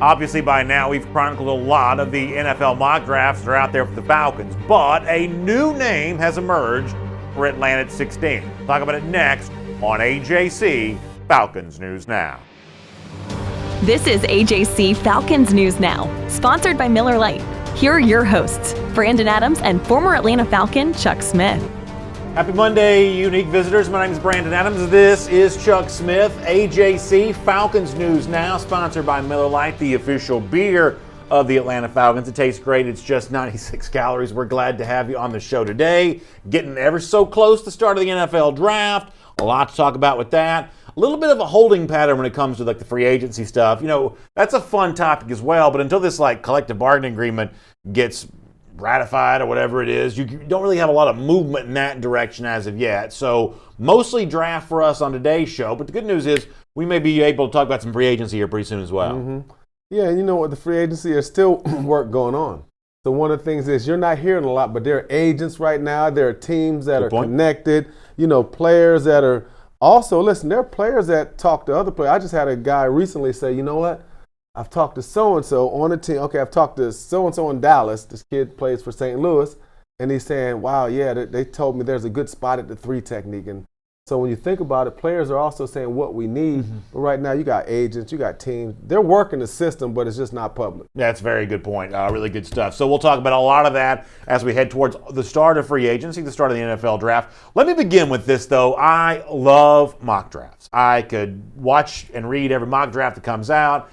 Obviously, by now, we've chronicled a lot of the NFL mock drafts that are out there for the Falcons, but a new name has emerged for Atlanta at 16. We'll talk about it next on AJC Falcons News Now. This is AJC Falcons News Now, sponsored by Miller Lite. Here are your hosts, Brandon Adams and former Atlanta Falcon Chuck Smith. Happy Monday, unique visitors. My name is Brandon Adams. This is Chuck Smith. AJC Falcons News Now, sponsored by Miller Lite, the official beer of the Atlanta Falcons. It tastes great. It's just 96 calories. We're glad to have you on the show today. Getting ever so close to the start of the NFL draft. A lot to talk about with that. A little bit of a holding pattern when it comes to like the free agency stuff. You know, that's a fun topic as well, but until this like collective bargaining agreement gets ratified or whatever it is, you don't really have a lot of movement in that direction as of yet. So mostly draft for us on today's show, but the good news is we may be able to talk about some free agency here pretty soon as well. Mm-hmm. Yeah, and you know what, the free agency, there's still work going on. So one of the things is you're not hearing a lot, but there are agents right now, there are teams that are connected, you know, players that are also, listen, there are players that talk to other players. I just had a guy recently say, you know what, I've talked to so-and-so on the team. Okay, I've talked to so-and-so in Dallas. This kid plays for St. Louis. And he's saying, wow, yeah, they told me there's a good spot at the 3 technique. And so when you think about it, players are also saying what we need. Mm-hmm. But right now you got agents, you got teams. They're working the system, but it's just not public. That's a very good point. Really good stuff. So we'll talk about a lot of that as we head towards the start of free agency, the start of the NFL draft. Let me begin with this, though. I love mock drafts. I could watch and read every mock draft that comes out.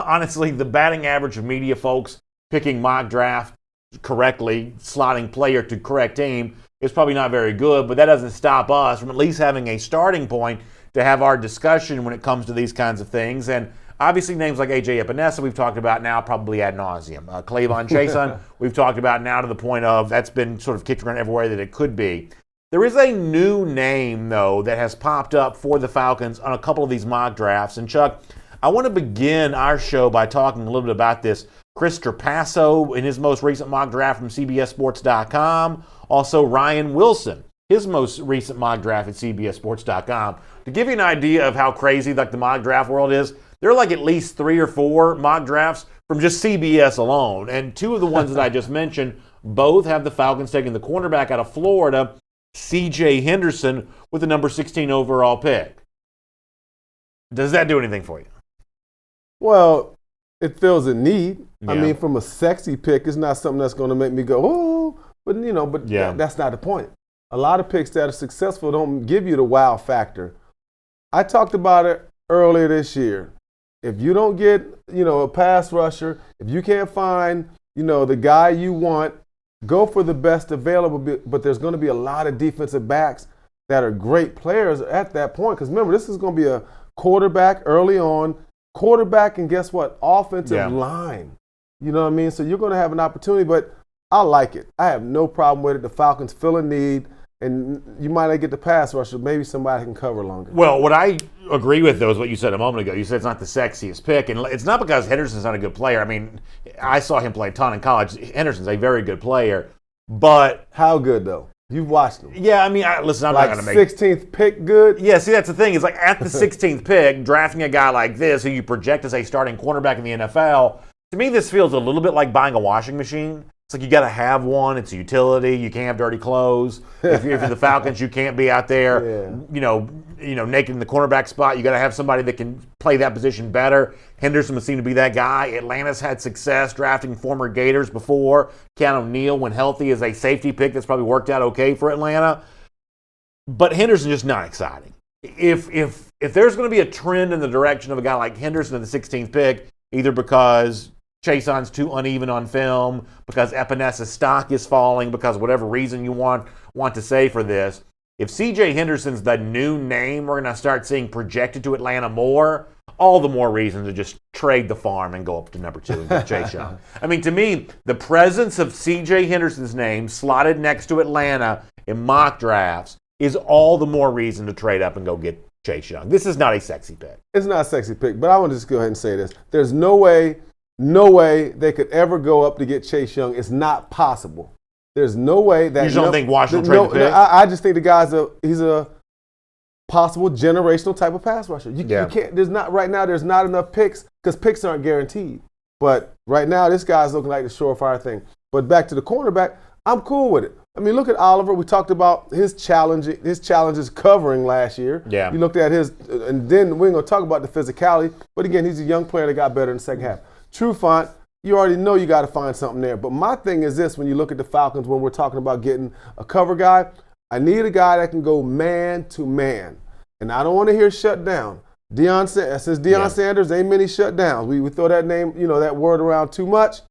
Honestly, the batting average of media folks picking mock draft correctly, slotting player to correct team, is probably not very good, but that doesn't stop us from at least having a starting point to have our discussion when it comes to these kinds of things. And obviously names like AJ Epinesa we've talked about now probably ad nauseum. Clavon Chason we've talked about now to the point of that's been sort of kicked around everywhere that it could be. There is a new name, though, that has popped up for the Falcons on a couple of these mock drafts. And Chuck, I want to begin our show by talking a little bit about this. Chris Trapasso in his most recent mock draft from CBSSports.com. Also Ryan Wilson, his most recent mock draft at CBSSports.com. To give you an idea of how crazy like the mock draft world is, there are like at least 3 or 4 mock drafts from just CBS alone. And 2 of the ones that I just mentioned both have the Falcons taking the cornerback out of Florida, C.J. Henderson, with the number 16 overall pick. Does that do anything for you? Well, it fills a need. Yeah. I mean, from a sexy pick, it's not something that's going to make me go, oh, but you know, but yeah. That's not the point. A lot of picks that are successful don't give you the wow factor. I talked about it earlier this year. If you don't get, you know, a pass rusher, if you can't find, you know, the guy you want, go for the best available, but there's going to be a lot of defensive backs that are great players at that point. Because remember, this is going to be a quarterback early on, quarterback, and guess what? Offensive line. You know what I mean? So you're going to have an opportunity, but I like it. I have no problem with it. The Falcons feel a need, and you might not get the pass rusher. Maybe somebody can cover longer. Well, what I agree with, though, is what you said a moment ago. You said it's not the sexiest pick, and it's not because Henderson's not a good player. I mean, I saw him play a ton in college. Henderson's a very good player, but how good, though? You've watched him. Yeah, I mean, listen, I'm like not going to make 16th pick good. Yeah, see, that's the thing. It's like at the 16th pick, drafting a guy like this who you project as a starting cornerback in the NFL. To me, this feels a little bit like buying a washing machine. It's like you got to have one. It's a utility. You can't have dirty clothes. If you're the Falcons, you can't be out there, you know, naked in the cornerback spot. You got to have somebody that can play that position better. Henderson would seem to be that guy. Atlanta's had success drafting former Gators before. Keanu Neal, when healthy, is a safety pick that's probably worked out okay for Atlanta. But Henderson's just not exciting. If there's going to be a trend in the direction of a guy like Henderson in the 16th pick, either because Chason's too uneven on film, because Epinesa's stock is falling, because whatever reason you want to say for this, if C.J. Henderson's the new name we're going to start seeing projected to Atlanta more, all the more reason to just trade the farm and go up to number 2 and get Chase Young. I mean, to me, the presence of C.J. Henderson's name slotted next to Atlanta in mock drafts is all the more reason to trade up and go get Chase Young. This is not a sexy pick. It's not a sexy pick, but I want to just go ahead and say this. There's no way they could ever go up to get Chase Young. It's not possible. There's no way that. You just don't think Washington trade the pick? I just think the guy's he's a possible generational type of pass rusher. You can't. There's not right now. There's not enough picks because picks aren't guaranteed. But right now, this guy's looking like the surefire thing. But back to the cornerback, I'm cool with it. I mean, look at Oliver. We talked about his challenges covering last year. Yeah. You looked at his, and then we're going to talk about the physicality. But again, he's a young player that got better in the second half. Trufant, you already know you got to find something there. But my thing is this: when you look at the Falcons, when we're talking about getting a cover guy, I need a guy that can go man to man, and I don't want to hear shut down. Since Deion Sanders, ain't many shutdowns. We throw that name, that word around too much.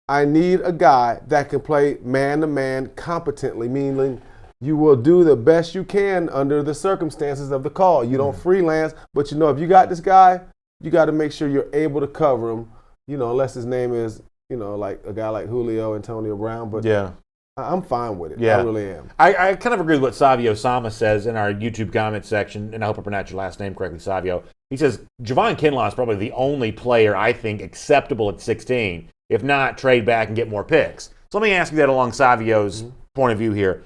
I need a guy that can play man-to-man competently, meaning you will do the best you can under the circumstances of the call. You don't freelance, but if you got this guy, you got to make sure you're able to cover him, unless his name is, like a guy like Julio, Antonio Brown. But yeah. I'm fine with it. Yeah. I really am. I kind of agree with what Savio Sama says in our YouTube comment section, and I hope I pronounced your last name correctly, Savio. He says, Javon Kinlaw is probably the only player I think acceptable at 16. If not, trade back and get more picks. So let me ask you that along Savio's point of view here.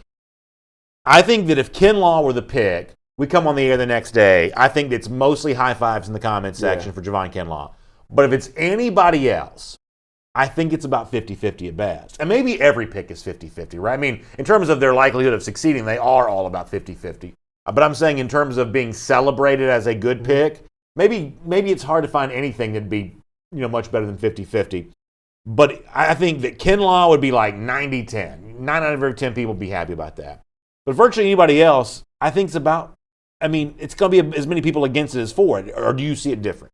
I think that if Kinlaw were the pick, we come on the air the next day, I think it's mostly high fives in the comment section for Javon Kinlaw. But if it's anybody else, I think it's about 50-50 at best. And maybe every pick is 50-50, right? I mean, in terms of their likelihood of succeeding, they are all about 50-50. But I'm saying in terms of being celebrated as a good pick, maybe it's hard to find anything that'd be much better than 50-50. But I think that Kinlaw would be like 90-10. 9 out of every 10 people would be happy about that. But virtually anybody else, I think it's going to be as many people against it as for it. Or do you see it different?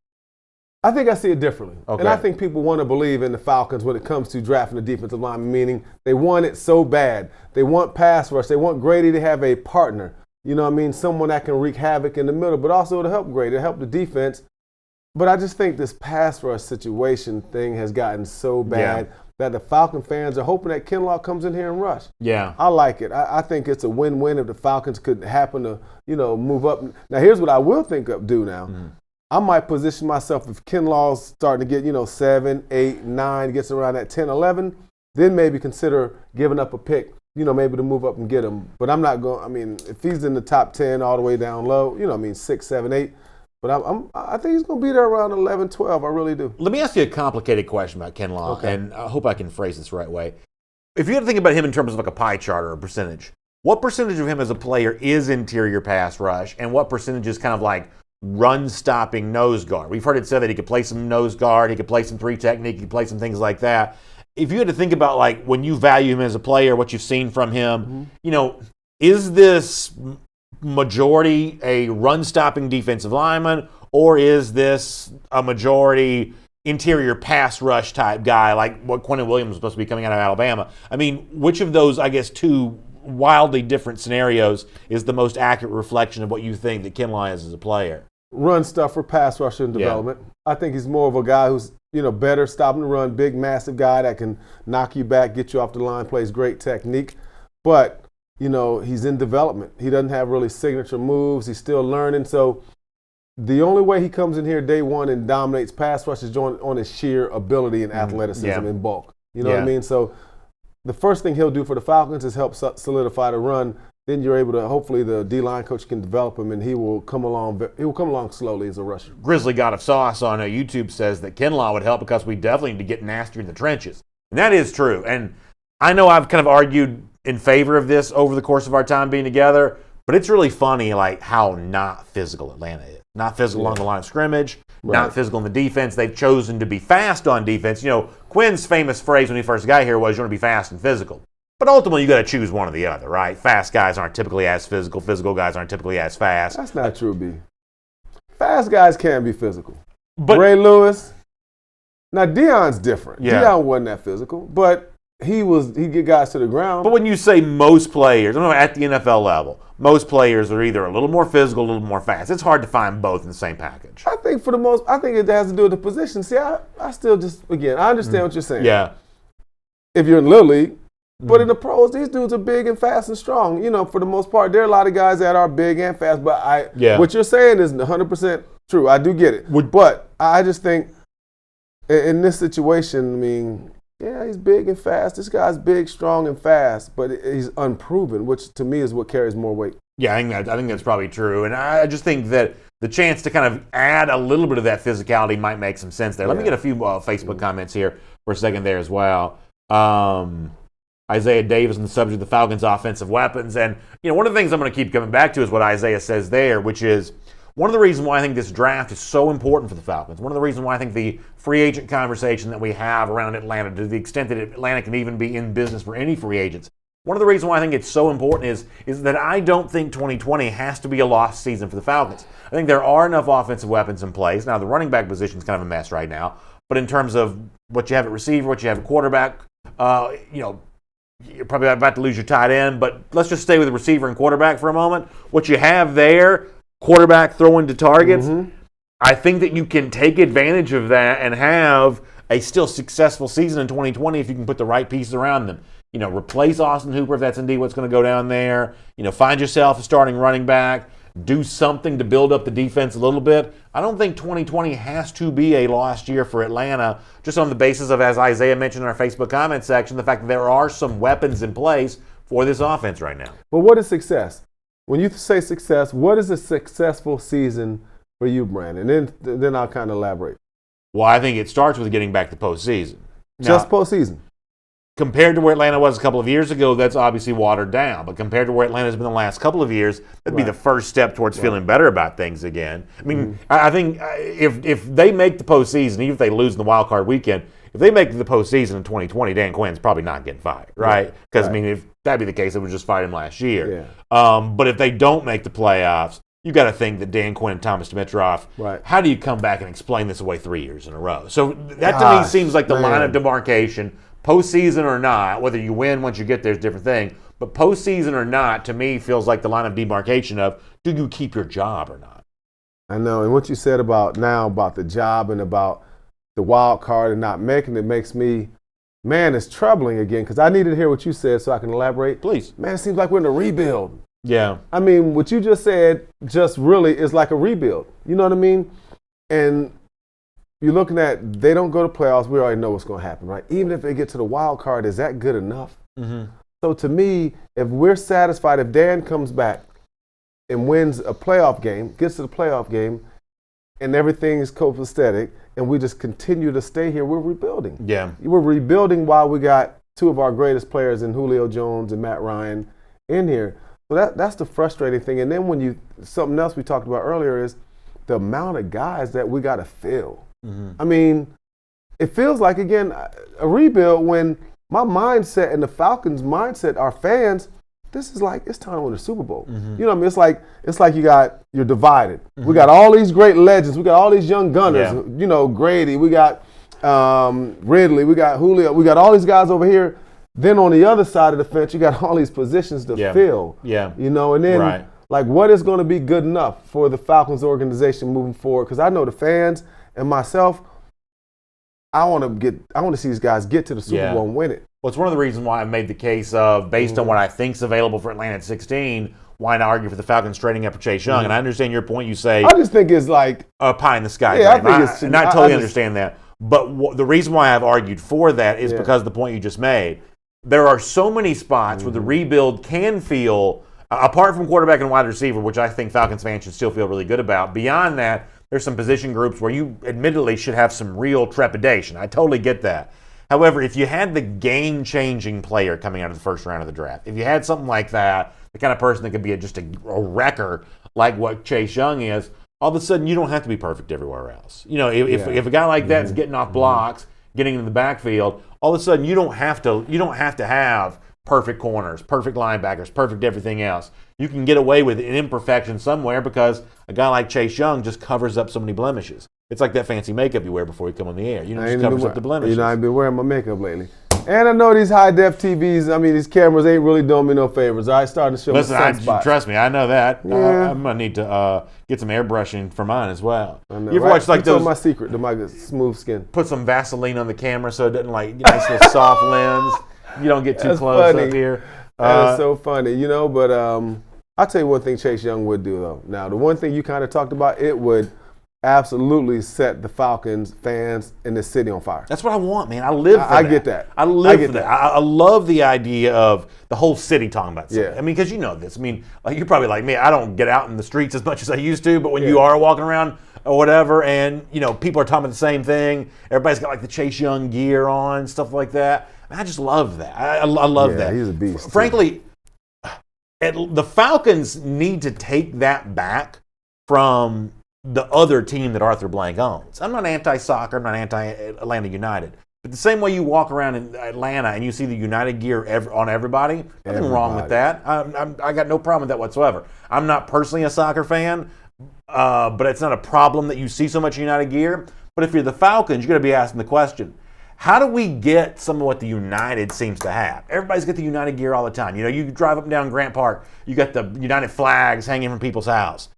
I think I see it differently. Okay. And I think people want to believe in the Falcons when it comes to drafting the defensive line, meaning they want it so bad. They want pass rush. They want Grady to have a partner, someone that can wreak havoc in the middle, but also to help Grady, to help the defense. But I just think this pass rush situation thing has gotten so bad that the Falcon fans are hoping that Kinlaw comes in here and rush. Yeah. I like it. I think it's a win-win if the Falcons could happen to, move up. Now, here's what I will do now. Mm-hmm. I might position myself if Kinlaw's starting to get, 7, 8, 9, gets around that 10, 11, then maybe consider giving up a pick, maybe to move up and get him. But I'm not going, if he's in the top 10 all the way down low, 6, 7, 8. But I think he's going to be there around 11, 12. I really do. Let me ask you a complicated question about Kinlaw, and I hope I can phrase this the right way. If you had to think about him in terms of like a pie chart or a percentage, what percentage of him as a player is interior pass rush, and what percentage is kind of like run-stopping nose guard? We've heard it said that he could play some nose guard, he could play some 3 technique, he could play some things like that. If you had to think about like when you value him as a player, what you've seen from him, is this majority a run-stopping defensive lineman, or is this a majority interior pass rush type guy like what Quentin Williams was supposed to be coming out of Alabama? I mean, which of those, I guess, two wildly different scenarios is the most accurate reflection of what you think that Kinlaw is as a player? Run stuffer, pass rusher in development. I think he's more of a guy who's, better stopping the run, big, massive guy that can knock you back, get you off the line, plays great technique. But he's in development. He doesn't have really signature moves. He's still learning. So the only way he comes in here day one and dominates pass rush is on his sheer ability and athleticism and bulk. You know what I mean? So the first thing he'll do for the Falcons is help solidify the run. Then you're able to, hopefully the D-line coach can develop him, and he will come along slowly as a rusher. Grizzly God of Sauce on YouTube says that Kinlaw would help because we definitely need to get nastier in the trenches. And that is true. And I know I've kind of argued in favor of this over the course of our time being together, but it's really funny like how not physical Atlanta is. Not physical along the line of scrimmage, not physical in the defense. They've chosen to be fast on defense. Quinn's famous phrase when he first got here was, you want to be fast and physical. But ultimately, you got to choose one or the other, right? Fast guys aren't typically as physical. Physical guys aren't typically as fast. That's not true, B. Fast guys can be physical. But Ray Lewis, now Deion's different. Deion wasn't that physical, but he get guys to the ground. But when you say most players, I'm talking about at the NFL level, most players are either a little more physical, a little more fast. It's hard to find both in the same package. I think it has to do with the position. See, I still just, again, I understand what you're saying. Yeah. If you're in Little League, but in the pros, these dudes are big and fast and strong. For the most part, there are a lot of guys that are big and fast. But what you're saying is 100% true. I do get it. But I just think in this situation, he's big and fast. This guy's big, strong, and fast, but he's unproven, which to me is what carries more weight. Yeah, I think that's probably true. And I just think that the chance to kind of add a little bit of that physicality might make some sense there. Let me get a few Facebook comments here for a second there as well. Isaiah Davis on the subject of the Falcons' offensive weapons. And, one of the things I'm going to keep coming back to is what Isaiah says there, which is one of the reasons why I think this draft is so important for the Falcons. One of the reasons why I think the free agent conversation that we have around Atlanta, to the extent that Atlanta can even be in business for any free agents, one of the reasons why I think it's so important is that I don't think 2020 has to be a lost season for the Falcons. I think there are enough offensive weapons in place. Now, the running back position is kind of a mess right now, but in terms of what you have at receiver, what you have at quarterback, you're probably about to lose your tight end, but let's just stay with the receiver and quarterback for a moment. What you have there, quarterback throwing to targets, I think that you can take advantage of that and have a still successful season in 2020 if you can put the right pieces around them. Replace Austin Hooper if that's indeed what's going to go down there. Find yourself a starting running back. Do something to build up the defense a little bit. I don't think 2020 has to be a lost year for Atlanta, just on the basis of, as Isaiah mentioned in our Facebook comment section, the fact that there are some weapons in place for this offense right now. But what is success? When you say success, what is a successful season for you, Brandon? And then I'll kind of elaborate. Well, I think it starts with getting back to postseason. Just postseason. Compared to where Atlanta was a couple of years ago, that's obviously watered down. But compared to where Atlanta's been the last couple of years, that'd be the first step towards feeling better about things again. I mean, I think if they make the postseason, even if they lose in the wild card weekend, if they make the postseason in 2020, Dan Quinn's probably not getting fired, right? Because, I mean, if that'd be the case, it would just fire him last year. But if they don't make the playoffs, you got to think that Dan Quinn and Thomas Dimitrov, how do you come back and explain this away 3 years in a row? So that to me seems like the line of demarcation. Postseason or not, whether you win once you get there is a different thing, but postseason or not, to me, feels like the line of demarcation of, do you keep your job or not? I know, and what you said about the job and about the wild card and not making it makes me, it's troubling again, because I need to hear what you said so I can elaborate. Please. Man, it seems like we're in a rebuild. Yeah. I mean, what you just said just really is like a rebuild. You know what I mean? And you're looking at, they don't go to playoffs, we already know what's going to happen, right? Even if they get to the wild card, is that good enough? So to me, if we're satisfied, if Dan comes back and wins a playoff game, gets to the playoff game, and everything is copacetic, and we just continue to stay here, we're rebuilding. Yeah. We're rebuilding while we got two of our greatest players in Julio Jones and Matt Ryan in here. So that's the frustrating thing. And then something else we talked about earlier is the amount of guys that we got to fill. I mean, it feels like, again, a rebuild when my mindset and the Falcons' mindset, our fans, this is like, it's time to win the Super Bowl. You know what I mean? It's like you're divided. We got all these great legends. We got all these young gunners. You know, Grady. We got Ridley. We got Julio. We got all these guys over here. Then on the other side of the fence, you got all these positions to fill. You know, and then like, what is going to be good enough for the Falcons organization moving forward? Because I know the fans and myself, I want to see these guys get to the Super Bowl and win it. Well, it's one of the reasons why I made the case of, based on what I think is available for Atlanta at 16, why not argue for the Falcons trading up for Chase Young? And I understand your point. You say, I just think it's like a pie in the sky. Yeah, I think it's. And I totally understand that. But the reason why I've argued for that is because of the point you just made. There are so many spots where the rebuild can feel, apart from quarterback and wide receiver, which I think Falcons fans should still feel really good about. Beyond that, there's some position groups where you admittedly should have some real trepidation. I totally get that. However, if you had the game-changing player coming out of the first round of the draft, if you had something like that, the kind of person that could be just a wrecker like what Chase Young is, all of a sudden you don't have to be perfect everywhere else. You know, if a guy like that's getting off blocks, getting into the backfield, all of a sudden you don't have to have perfect corners, perfect linebackers, perfect everything else. You can get away with an imperfection somewhere because a guy like Chase Young just covers up so many blemishes. It's like that fancy makeup you wear before you come on the air. You know, just covers up the blemishes. You know, I've been wearing my makeup lately. And I know these high-def TVs, I mean, these cameras ain't really doing me no favors. I started to show Listen, trust me, I know that. Yeah. I'm going to need to get some airbrushing for mine as well. I know, you ever watch like those? my secret to my smooth skin. Put some Vaseline on the camera so it doesn't like, nice little soft lens. You don't get too close up here. That is so funny, you know, but I'll tell you one thing Chase Young would do, though. Now, the one thing you kind of talked about, it would absolutely set the Falcons fans in the city on fire. That's what I want, man. I live for that. I get that. I live for that. I love the idea of the whole city talking about something. Yeah. I mean, because you know this. I mean, like you're probably like me. I don't get out in the streets as much as I used to, but when you are walking around or whatever, and you know people are talking about the same thing. Everybody's got like the Chase Young gear on, stuff like that. I just love that. I love that. He's a beast. Frankly, the Falcons need to take that back from the other team that Arthur Blank owns. I'm not anti-soccer. I'm not anti-Atlanta United. But the same way you walk around in Atlanta and you see the United gear on everybody, nothing wrong with that. I got no problem with that whatsoever. I'm not personally a soccer fan, but it's not a problem that you see so much United gear. But if you're the Falcons, you're going to be asking the question, how do we get some of what the United seems to have? Everybody's got the United gear all the time. You know, you drive up and down Grant Park, you got the United flags hanging from people's house.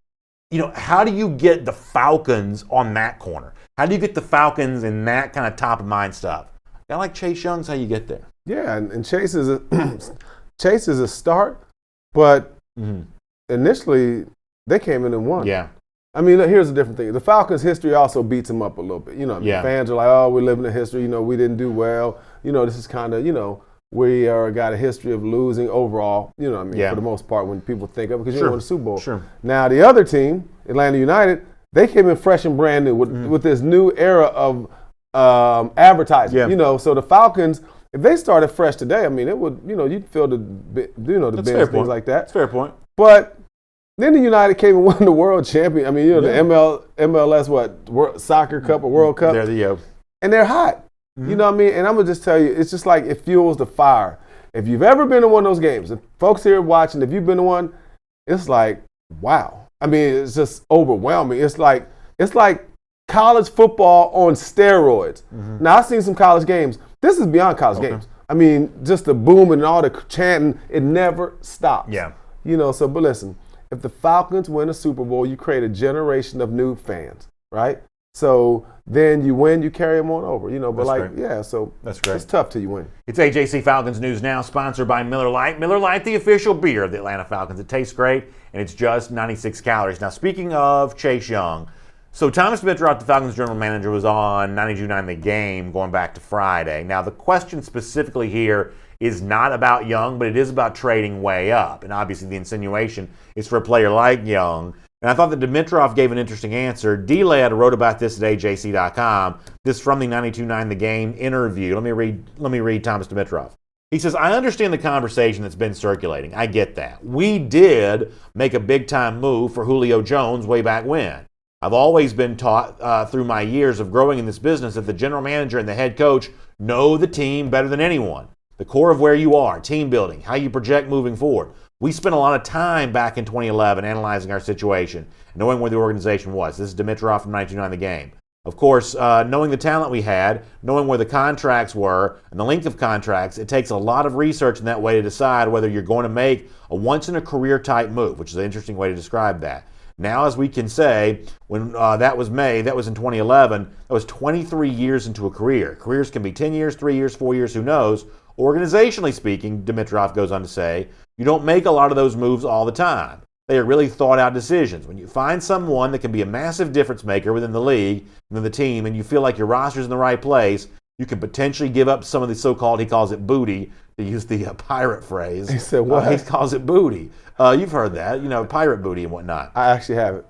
You know, how do you get the Falcons on that corner? How do you get the Falcons in that kind of top of mind stuff? I like Chase Young's how you get there. Yeah, and Chase is a start, but initially they came in and won. Yeah. I mean, here's a different thing. The Falcons' history also beats them up a little bit. You know, fans are like, oh, we're living in history. You know, we didn't do well. You know, this is kind of, you know, we got a history of losing overall, you know what I mean, for the most part when people think of it, because you won the Super Bowl. Sure. Now, the other team, Atlanta United, they came in fresh and brand new with this new era of advertising. Yeah. You know, so the Falcons, if they started fresh today, I mean, it would, you know, you'd feel the Benz, things like that. That's a fair point. But then the United came and won the world champion. I mean, you know, the MLS, Soccer Cup or World Cup. And they're hot. You know what I mean? And I'm going to just tell you, it's just like it fuels the fire. If you've ever been to one of those games, if folks here watching, if you've been to one, it's like, wow. I mean, it's just overwhelming. It's like college football on steroids. Now, I've seen some college games. This is beyond college games. I mean, just the booming and all the chanting, it never stops. Yeah. You know, so, but listen, if the Falcons win a Super Bowl, you create a generation of new fans, right? So then you win, you carry them on over, you know. But so that's great. It's tough till you win. It's AJC Falcons News Now, sponsored by Miller Lite. Miller Lite, the official beer of the Atlanta Falcons. It tastes great, and it's just 96 calories. Now, speaking of Chase Young, so Thomas Dimitrov, the Falcons general manager, was on 92.9 The Game going back to Friday. Now, the question specifically here is not about Young, but it is about trading way up. And obviously the insinuation is for a player like Young. And I thought that Dimitrov gave an interesting answer. D-Lad wrote about this at AJC.com. This from the 92.9 The Game interview. Let me read Thomas Dimitrov. He says, I understand the conversation that's been circulating. I get that. We did make a big-time move for Julio Jones way back when. I've always been taught through my years of growing in this business that the general manager and the head coach know the team better than anyone. The core of where you are, team building, how you project moving forward. We spent a lot of time back in 2011 analyzing our situation, knowing where the organization was. This is Dimitrov from 92.9 The Game. Of course, knowing the talent we had, knowing where the contracts were, and the length of contracts, it takes a lot of research in that way to decide whether you're going to make a once-in-a-career type move, which is an interesting way to describe that. Now, as we can say, when that was May, that was in 2011, that was 23 years into a career. Careers can be 10 years, 3 years, 4 years, who knows. Organizationally speaking, Dimitrov goes on to say, you don't make a lot of those moves all the time. They are really thought-out decisions. When you find someone that can be a massive difference maker within the league, within the team, and you feel like your roster's in the right place, you can potentially give up some of the so-called, he calls it booty, to use the pirate phrase. He said what? He calls it booty. You've heard that, you know, pirate booty and whatnot. I actually haven't.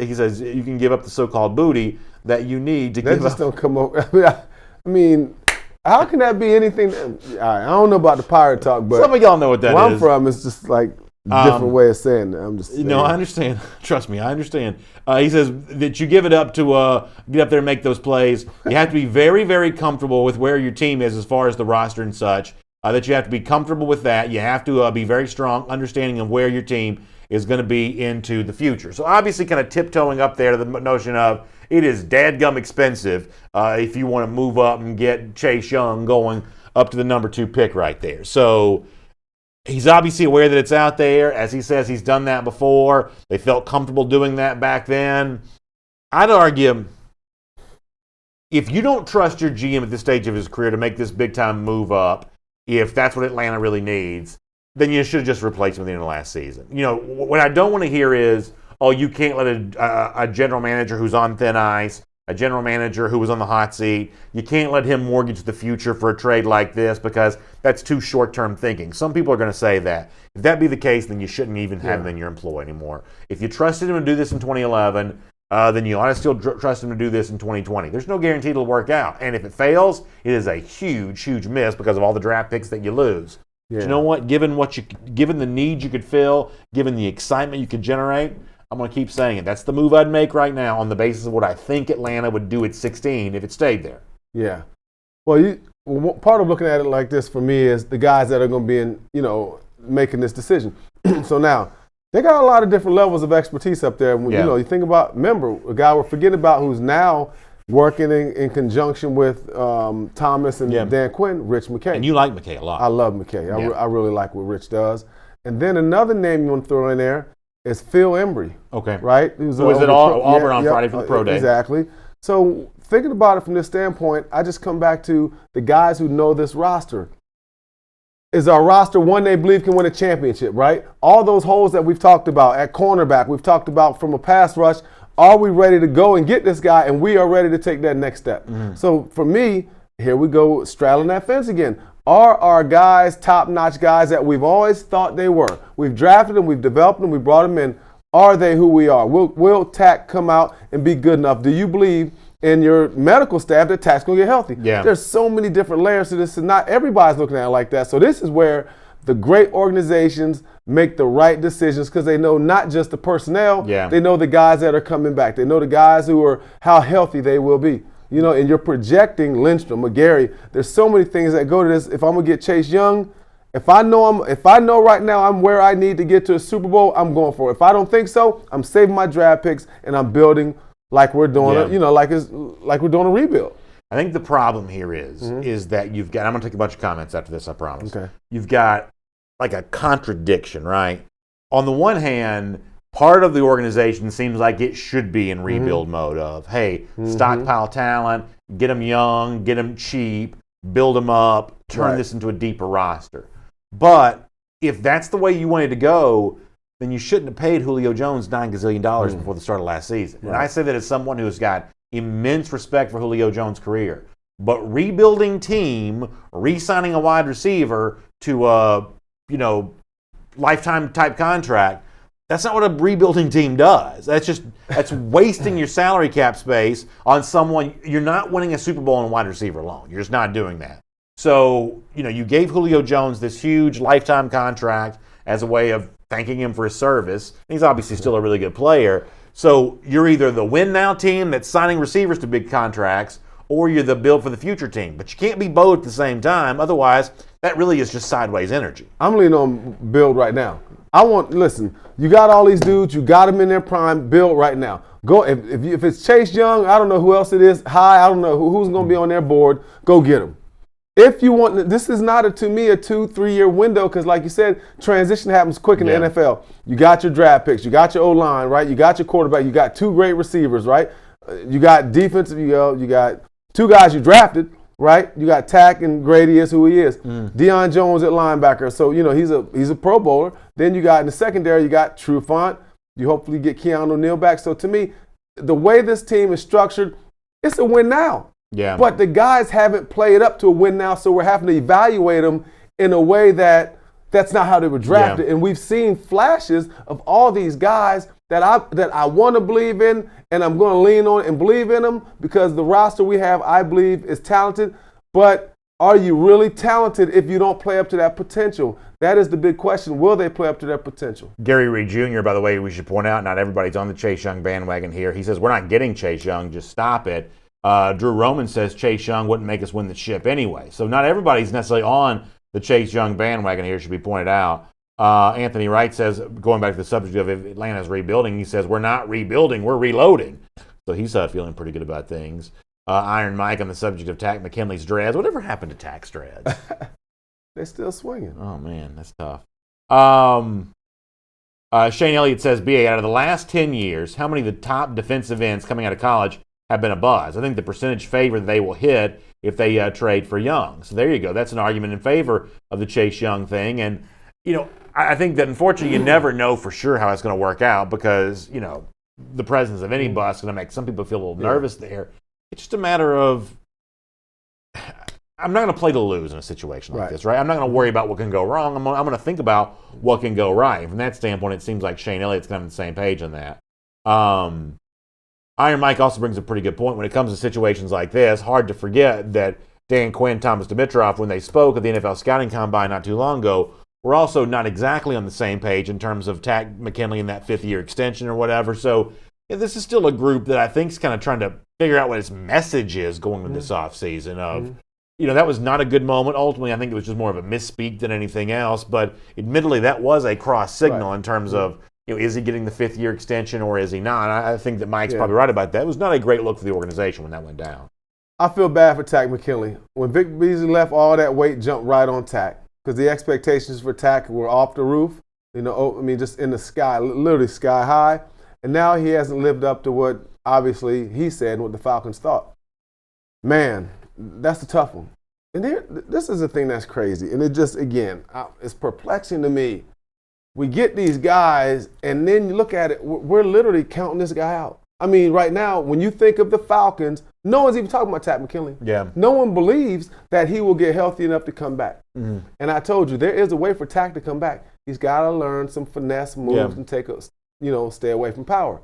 He says you can give up the so-called booty that you need to give up. That just don't come over. I mean, how can that be anything? I don't know about the pirate talk, but some of y'all know what that is. Where I'm from, it's just like a different way of saying that. I'm just saying. No, I understand. Trust me, I understand. He says that you give it up to get up there and make those plays. You have to be very, very comfortable with where your team is as far as the roster and such. That you have to be comfortable with that. You have to be very strong, understanding of where your team is going to be into the future. So obviously kind of tiptoeing up there to the notion of it is dadgum expensive if you want to move up and get Chase Young going up to the number 2 pick right there. So he's obviously aware that it's out there. As he says, he's done that before. They felt comfortable doing that back then. I'd argue if you don't trust your GM at this stage of his career to make this big-time move up, if that's what Atlanta really needs, then you should have just replaced him at the end of last season. You know, what I don't want to hear is, oh, you can't let a general manager who's on thin ice, a general manager who was on the hot seat, you can't let him mortgage the future for a trade like this because that's too short-term thinking. Some people are going to say that. If that be the case, then you shouldn't even have him in your employ anymore. If you trusted him to do this in 2011, then you ought to still trust him to do this in 2020. There's no guarantee it'll work out. And if it fails, it is a huge, huge miss because of all the draft picks that you lose. Yeah. But you know what? Given the need you could fill, given the excitement you could generate, I'm going to keep saying it. That's the move I'd make right now on the basis of what I think Atlanta would do at 16 if it stayed there. Yeah. Well, part of looking at it like this for me is the guys that are going to be in, making this decision. So now, they got a lot of different levels of expertise up there. You think about, remember, a guy we're forgetting about who's now working in conjunction with Thomas and Dan Quinn, Rich McKay. And you like McKay a lot. I love McKay. I really like what Rich does. And then another name you want to throw in there is Phil Embry. Okay. Right? Who was at Auburn on Friday for the pro day. Exactly. So thinking about it from this standpoint, I just come back to the guys who know this roster. Is our roster one they believe can win a championship, right? All those holes that we've talked about at cornerback, we've talked about from a pass rush, are we ready to go and get this guy, and we are ready to take that next step? Mm-hmm. So for me, here we go straddling that fence again. Are our guys top-notch guys that we've always thought they were? We've drafted them, we've developed them, we brought them in. Are they who we are? Will Takk come out and be good enough? Do you believe in your medical staff that Takk's going to get healthy? Yeah. There's so many different layers to this, and not everybody's looking at it like that. So this is where the great organizations make the right decisions because they know not just the personnel, they know the guys that are coming back. They know the guys how healthy they will be. And you're projecting Lindstrom, McGarry. There's so many things that go to this. If I'm going to get Chase Young, if I know right now I'm where I need to get to a Super Bowl, I'm going for it. If I don't think so, I'm saving my draft picks and I'm building like we're doing like we're doing a rebuild. I think the problem here is that you've got, I'm going to take a bunch of comments after this, I promise. Okay. You've got like a contradiction, right? On the one hand, part of the organization seems like it should be in rebuild mode of, hey, stockpile talent, get them young, get them cheap, build them up, turn this into a deeper roster. But if that's the way you wanted to go, then you shouldn't have paid Julio Jones $9 gazillion before the start of last season. Right. And I say that as someone who's got immense respect for Julio Jones' career. But rebuilding team, re-signing a wide receiver to a, lifetime type contract, that's not what a rebuilding team does. That's wasting your salary cap space on someone. You're not winning a Super Bowl on a wide receiver alone. You're just not doing that. So, you gave Julio Jones this huge lifetime contract as a way of thanking him for his service. He's obviously still a really good player. So you're either the win now team that's signing receivers to big contracts, or you're the build for the future team. But you can't be both at the same time. Otherwise, that really is just sideways energy. I'm leaning on build right now. Listen, you got all these dudes, you got them in their prime, build right now. Go if it's Chase Young, I don't know who else it is, I don't know who's going to be on their board, go get them. If you want, this is not to me a 2-3 year window because, like you said, transition happens quick in the NFL. You got your draft picks, you got your O-line, right? You got your quarterback, you got two great receivers, right? You got defensive, you got two guys you drafted, right? You got Takk and Grady is who he is. Deion Jones at linebacker, so he's a Pro Bowler. Then you got in the secondary, you got Trufant. You hopefully get Keanu O'Neal back. So to me, the way this team is structured, it's a win now. Yeah. But the guys haven't played up to a win now, so we're having to evaluate them in a way that's not how they were drafted. Yeah. And we've seen flashes of all these guys that I want to believe in, and I'm going to lean on and believe in them because the roster we have, I believe, is talented. But are you really talented if you don't play up to that potential? That is the big question. Will they play up to their potential? Gary Reed Jr., by the way, we should point out, not everybody's on the Chase Young bandwagon here. He says, we're not getting Chase Young, just stop it. Drew Roman says Chase Young wouldn't make us win the ship anyway. So not everybody's necessarily on the Chase Young bandwagon here, should be pointed out. Anthony Wright says, going back to the subject of if Atlanta's rebuilding, he says, we're not rebuilding, we're reloading. So he's feeling pretty good about things. Iron Mike on the subject of Takk McKinley's dreads. Whatever happened to Takk's dreads? They're still swinging. Oh, man, that's tough. Shane Elliott says, BA, out of the last 10 years, how many of the top defensive ends coming out of college have been a buzz? I think the percentage favor they will hit if they trade for Young. So there you go. That's an argument in favor of the Chase Young thing. And I think that unfortunately you never know for sure how it's going to work out because, the presence of any bus is going to make some people feel a little nervous there. It's just a matter of, I'm not going to play to lose in a situation like this, right? I'm not going to worry about what can go wrong. I'm going to think about what can go right. From that standpoint, it seems like Shane Elliott's kind of on the same page on that. Iron Mike also brings a pretty good point. When it comes to situations like this, hard to forget that Dan Quinn, Thomas Dimitrov, when they spoke at the NFL Scouting Combine not too long ago, were also not exactly on the same page in terms of Takk McKinley and that fifth-year extension or whatever. So this is still a group that I think is kind of trying to figure out what its message is going into this offseason of, that was not a good moment. Ultimately, I think it was just more of a misspeak than anything else. But admittedly, that was a cross signal in terms of, is he getting the fifth-year extension or is he not? I think that Mike's probably right about that. It was not a great look for the organization when that went down. I feel bad for Takk McKinley. When Vic Beasley left, all that weight jumped right on Takk because the expectations for Takk were off the roof, just in the sky, literally sky high. And now he hasn't lived up to what, obviously, he said and what the Falcons thought. Man, that's a tough one. And this is the thing that's crazy. And it just, again, it's perplexing to me. We get these guys, and then you look at it, we're literally counting this guy out. I mean, right now, when you think of the Falcons, no one's even talking about Takk McKinley. Yeah. No one believes that he will get healthy enough to come back. And I told you, there is a way for Takk to come back. He's got to learn some finesse moves and stay away from power.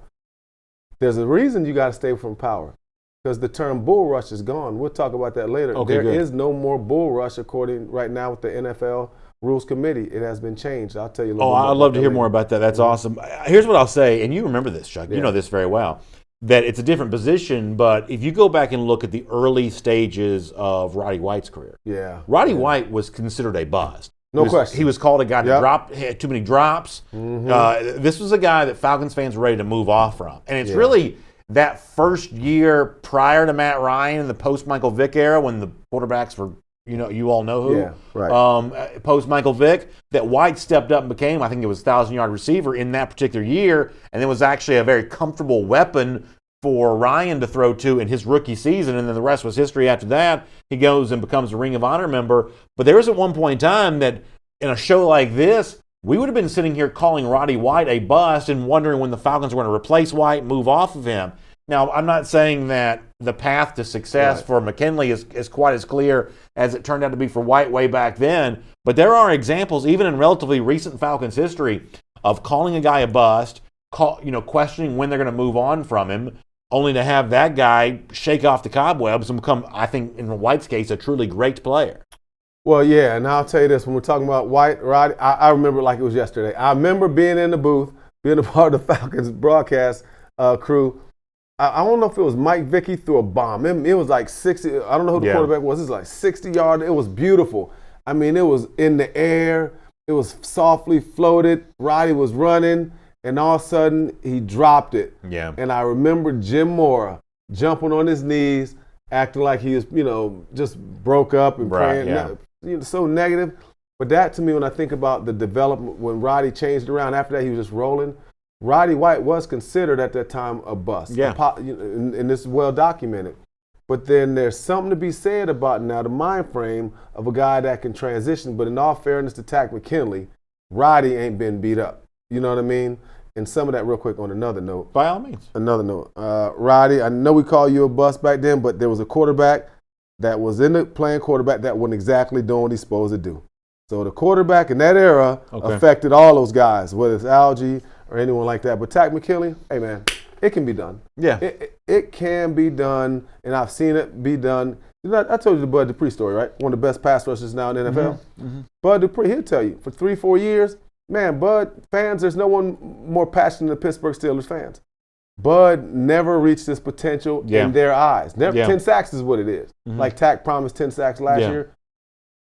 There's a reason you got to stay from power because the term bull rush is gone. We'll talk about that later. Okay, there is no more bull rush according right now with the NFL Rules Committee. It has been changed. I'll tell you a little bit more. I'd love to hear more about that. That's awesome. Here's what I'll say, and you remember this, Chuck. You know this very well, that it's a different position, but if you go back and look at the early stages of Roddy White's career, Roddy White was considered a bust. No question. He was called a guy that had too many drops. This was a guy that Falcons fans were ready to move off from. And it's really that first year prior to Matt Ryan in the post-Michael Vick era when the quarterbacks were, you all know who. Yeah, right. Post-Michael Vick, that White stepped up and became, I think it was 1,000-yard receiver in that particular year, and it was actually a very comfortable weapon for Ryan to throw to in his rookie season, and then the rest was history after that. He goes and becomes a Ring of Honor member. But there was at one point in time that in a show like this, we would have been sitting here calling Roddy White a bust and wondering when the Falcons were going to replace White, move off of him. Now, I'm not saying that the path to success for McKinley is quite as clear as it turned out to be for White way back then, but there are examples, even in relatively recent Falcons history, of calling a guy a bust, questioning when they're going to move on from him, only to have that guy shake off the cobwebs and become, I think, in White's case, a truly great player. Well, yeah, and I'll tell you this, when we're talking about White, Roddy, I remember like it was yesterday. I remember being in the booth, being a part of the Falcons broadcast crew. I don't know if it was Mike Vicky threw a bomb. It was like 60, I don't know who the quarterback was. It was like 60 yards. It was beautiful. I mean, it was in the air. It was softly floated. Roddy was running, and all of a sudden, he dropped it. Yeah. And I remember Jim Mora jumping on his knees, acting like he was, just broke up and praying. So negative. But that, to me, when I think about the development, when Roddy changed around, after that, he was just rolling. Roddy White was considered at that time a bust. Yeah. And this is well documented. But then there's something to be said about now the mind frame of a guy that can transition. But in all fairness to Takk McKinley, Roddy ain't been beat up. You know what I mean? And some of that real quick on another note. By all means. Another note. Roddy, I know we call you a bust back then, but there was a quarterback that was in the playing quarterback that wasn't exactly doing what he's supposed to do. So the quarterback in that era affected all those guys, whether it's Algie or anyone like that. But Takk McKinley, hey, man, it can be done. Yeah. It can be done, and I've seen it be done. I told you the Bud Dupree story, right? One of the best pass rushers now in the NFL. Bud Dupree, he'll tell you, for 3-4 years, man, Bud fans, there's no one more passionate than Pittsburgh Steelers fans. Bud never reached his potential in their eyes. 10 sacks is what it is. Like Takk promised 10 sacks last year.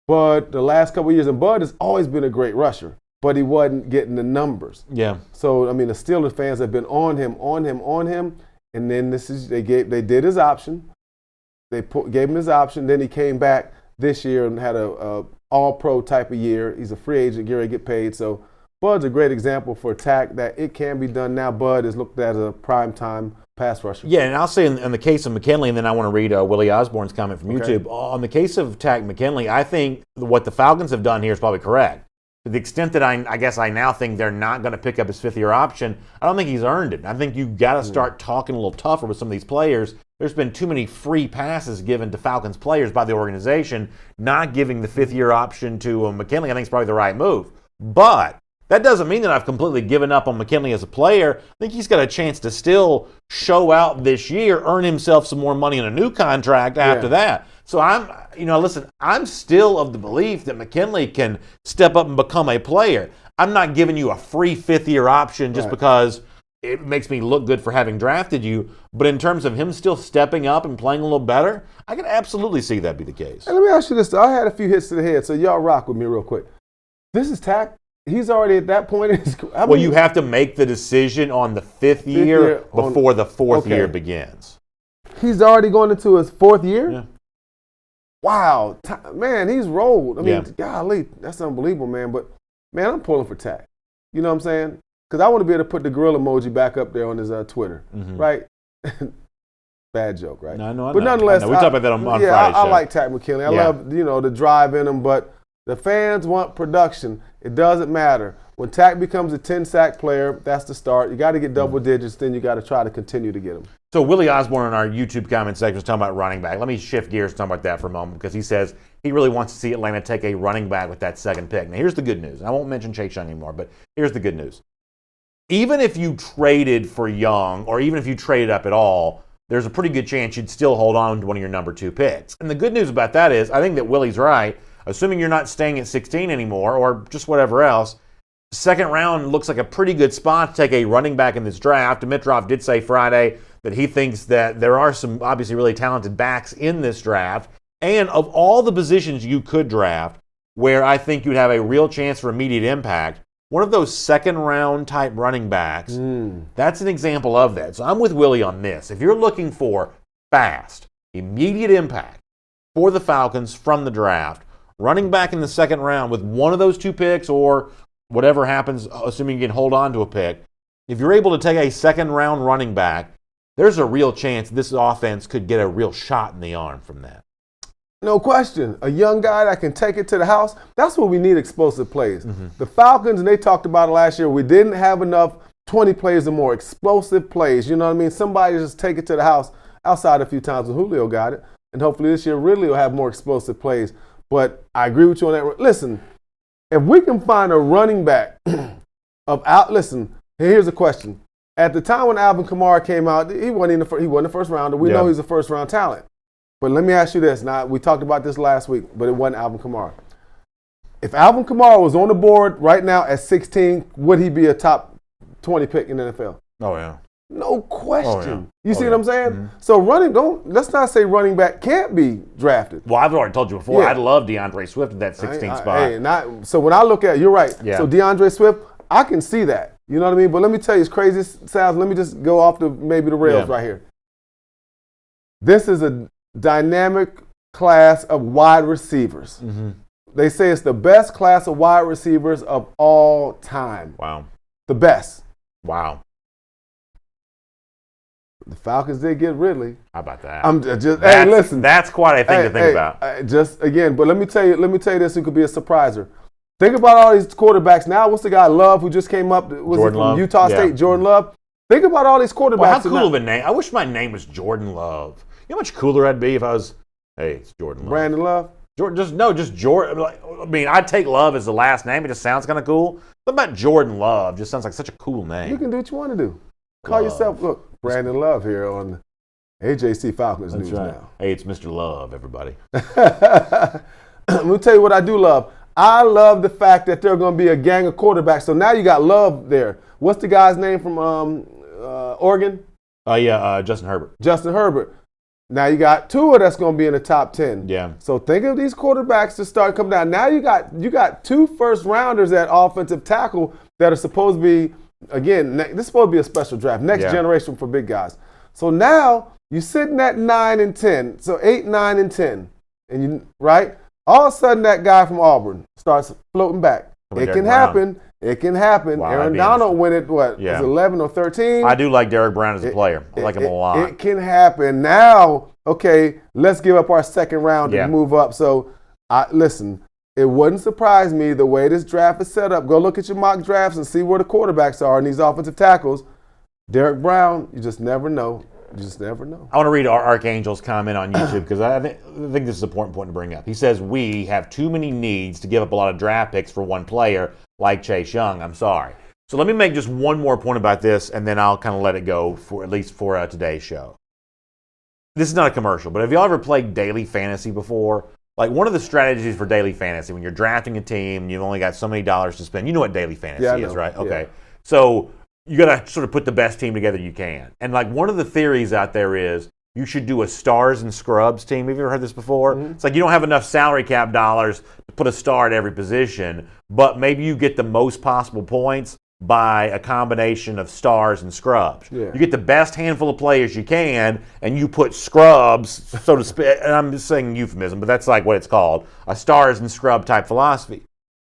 But the last couple of years, and Bud has always been a great rusher, but he wasn't getting the numbers. Yeah. So, I mean, the Steelers fans have been on him, and then they did his option. They gave him his option. Then he came back this year and had a all-pro type of year. He's a free agent, getting ready to get paid. So Bud's a great example for Takk that it can be done now. Bud is looked at as a prime-time pass rusher. Yeah, and I'll say in the case of McKinley, and then I want to read Willie Osborne's comment from YouTube. On the case of Takk McKinley, I think what the Falcons have done here is probably correct. to the extent that I guess I now think they're not going to pick up his fifth-year option, I don't think he's earned it. I think you've got to start talking a little tougher with some of these players. There's been too many free passes given to Falcons players by the organization. Not giving the fifth-year option to McKinley, I think, is probably the right move. But that doesn't mean that I've completely given up on McKinley as a player. I think he's got a chance to still show out this year, earn himself some more money in a new contract after that. So I'm still of the belief that McKinley can step up and become a player. I'm not giving you a free fifth-year option just because it makes me look good for having drafted you. But in terms of him still stepping up and playing a little better, I can absolutely see that be the case. Hey, let me ask you this. I had a few hits to the head, so y'all rock with me real quick. This is Takk. He's already at that point. Well, you have to make the decision on the fifth year before the fourth year begins. He's already going into his fourth year? Yeah. Wow. Man, he's rolled. I mean, golly, that's unbelievable, man. But, man, I'm pulling for Takk. You know what I'm saying? Because I want to be able to put the gorilla emoji back up there on his Twitter, right? Bad joke, right? No, but nonetheless, we talked about that on Friday's show. I like Takk McKinley. I love, the drive in him, but the fans want production. It doesn't matter. When Takk becomes a 10-sack player, that's the start. You got to get double digits, then you got to try to continue to get them. So Willie Osborne in our YouTube comment section was talking about running back. Let me shift gears and talk about that for a moment because he says he really wants to see Atlanta take a running back with that second pick. Now, here's the good news. I won't mention Chase Young anymore, but here's the good news. Even if you traded for Young or even if you traded up at all, there's a pretty good chance you'd still hold on to one of your number 2 picks. And the good news about that is I think that Willie's right. Assuming you're not staying at 16 anymore or just whatever else, second round looks like a pretty good spot to take a running back in this draft. Dimitrov did say Friday that he thinks that there are some obviously really talented backs in this draft. And of all the positions you could draft where I think you'd have a real chance for immediate impact, one of those second round type running backs, that's an example of that. So I'm with Willie on this. If you're looking for fast, immediate impact for the Falcons from the draft, running back in the second round with one of those 2 picks or whatever happens, assuming you can hold on to a pick, if you're able to take a second round running back, there's a real chance this offense could get a real shot in the arm from that. No question. A young guy that can take it to the house, that's what we need, explosive plays. The Falcons, and they talked about it last year, we didn't have enough 20 plays or more, explosive plays. You know what I mean? Somebody just take it to the house outside a few times when Julio got it. And hopefully this year Ridley will have more explosive plays. But I agree with you on that. Listen, if we can find a running back listen, here's a question. At the time when Alvin Kamara came out, he wasn't the first rounder. We know he's a first round talent. But let me ask you this. Now, we talked about this last week, but it wasn't Alvin Kamara. If Alvin Kamara was on the board right now at 16, would he be a top 20 pick in the NFL? Oh, yeah. No question. You see what I'm saying? So let's not say running back can't be drafted. Well, I've already told you before, I'd love DeAndre Swift at that 16th spot. So when I look at it, you're right. Yeah. So DeAndre Swift, I can see that. You know what I mean? But let me tell you, as crazy as it sounds, let me just go off maybe the rails right here. This is a dynamic class of wide receivers. They say it's the best class of wide receivers of all time. Wow. The best. Wow. The Falcons did get Ridley. How about that? Listen. That's quite a thing to think about. But let me tell you this, it could be a surpriser. Think about all these quarterbacks now. What's the guy, Love, who just came up? Was it from Utah State? Jordan Love. Think about all these quarterbacks. Well, how cool of a name. I wish my name was Jordan Love. You know how much cooler I'd be if I was, hey, it's Jordan Love. Brandon Love? Just Jordan. I mean, I'd take Love as the last name. It just sounds kind of cool. What about Jordan Love? Just sounds like such a cool name. You can do what you want to do. Call yourself, Brandon Love here on AJC Falcons News now. Hey, it's Mr. Love, everybody. Let me tell you what I do love. I love the fact that there are going to be a gang of quarterbacks. So now you got Love there. What's the guy's name from Oregon? Justin Herbert. Justin Herbert. Now you got Tua that's going to be in the top 10. Yeah. So think of these quarterbacks to start coming down. Now you got 2 first-rounders at offensive tackle that are supposed to be, again, this is supposed to be a special draft, next generation for big guys. So now you're sitting at 9 and 10, so 8, 9, and 10, and all of a sudden that guy from Auburn starts floating back. It can happen. It can happen. Wow, Aaron Donald win it, was 11 or 13? I do like Derek Brown as a player. I like him a lot. It can happen. Now, okay, let's give up our second round and move up. So, listen, it wouldn't surprise me the way this draft is set up. Go look at your mock drafts and see where the quarterbacks are and these offensive tackles. Derek Brown, you just never know. You just never know. I want to read our Archangel's comment on YouTube because I think this is an important point to bring up. He says, we have too many needs to give up a lot of draft picks for one player like Chase Young. I'm sorry. So let me make just one more point about this, and then I'll kind of let it go for at least for today's show. This is not a commercial, but have y'all ever played daily fantasy before? Like, one of the strategies for daily fantasy, when you're drafting a team and you've only got so many dollars to spend, you know what daily fantasy is, right? Okay. Yeah. So you got to sort of put the best team together you can. And, like, one of the theories out there is you should do a stars and scrubs team. Have you ever heard this before? Mm-hmm. It's like you don't have enough salary cap dollars to put a star at every position, but maybe you get the most possible points by a combination of stars and scrubs. Yeah. You get the best handful of players you can, and you put scrubs, so to speak, and I'm just saying euphemism, but that's like what it's called, a stars and scrub type philosophy.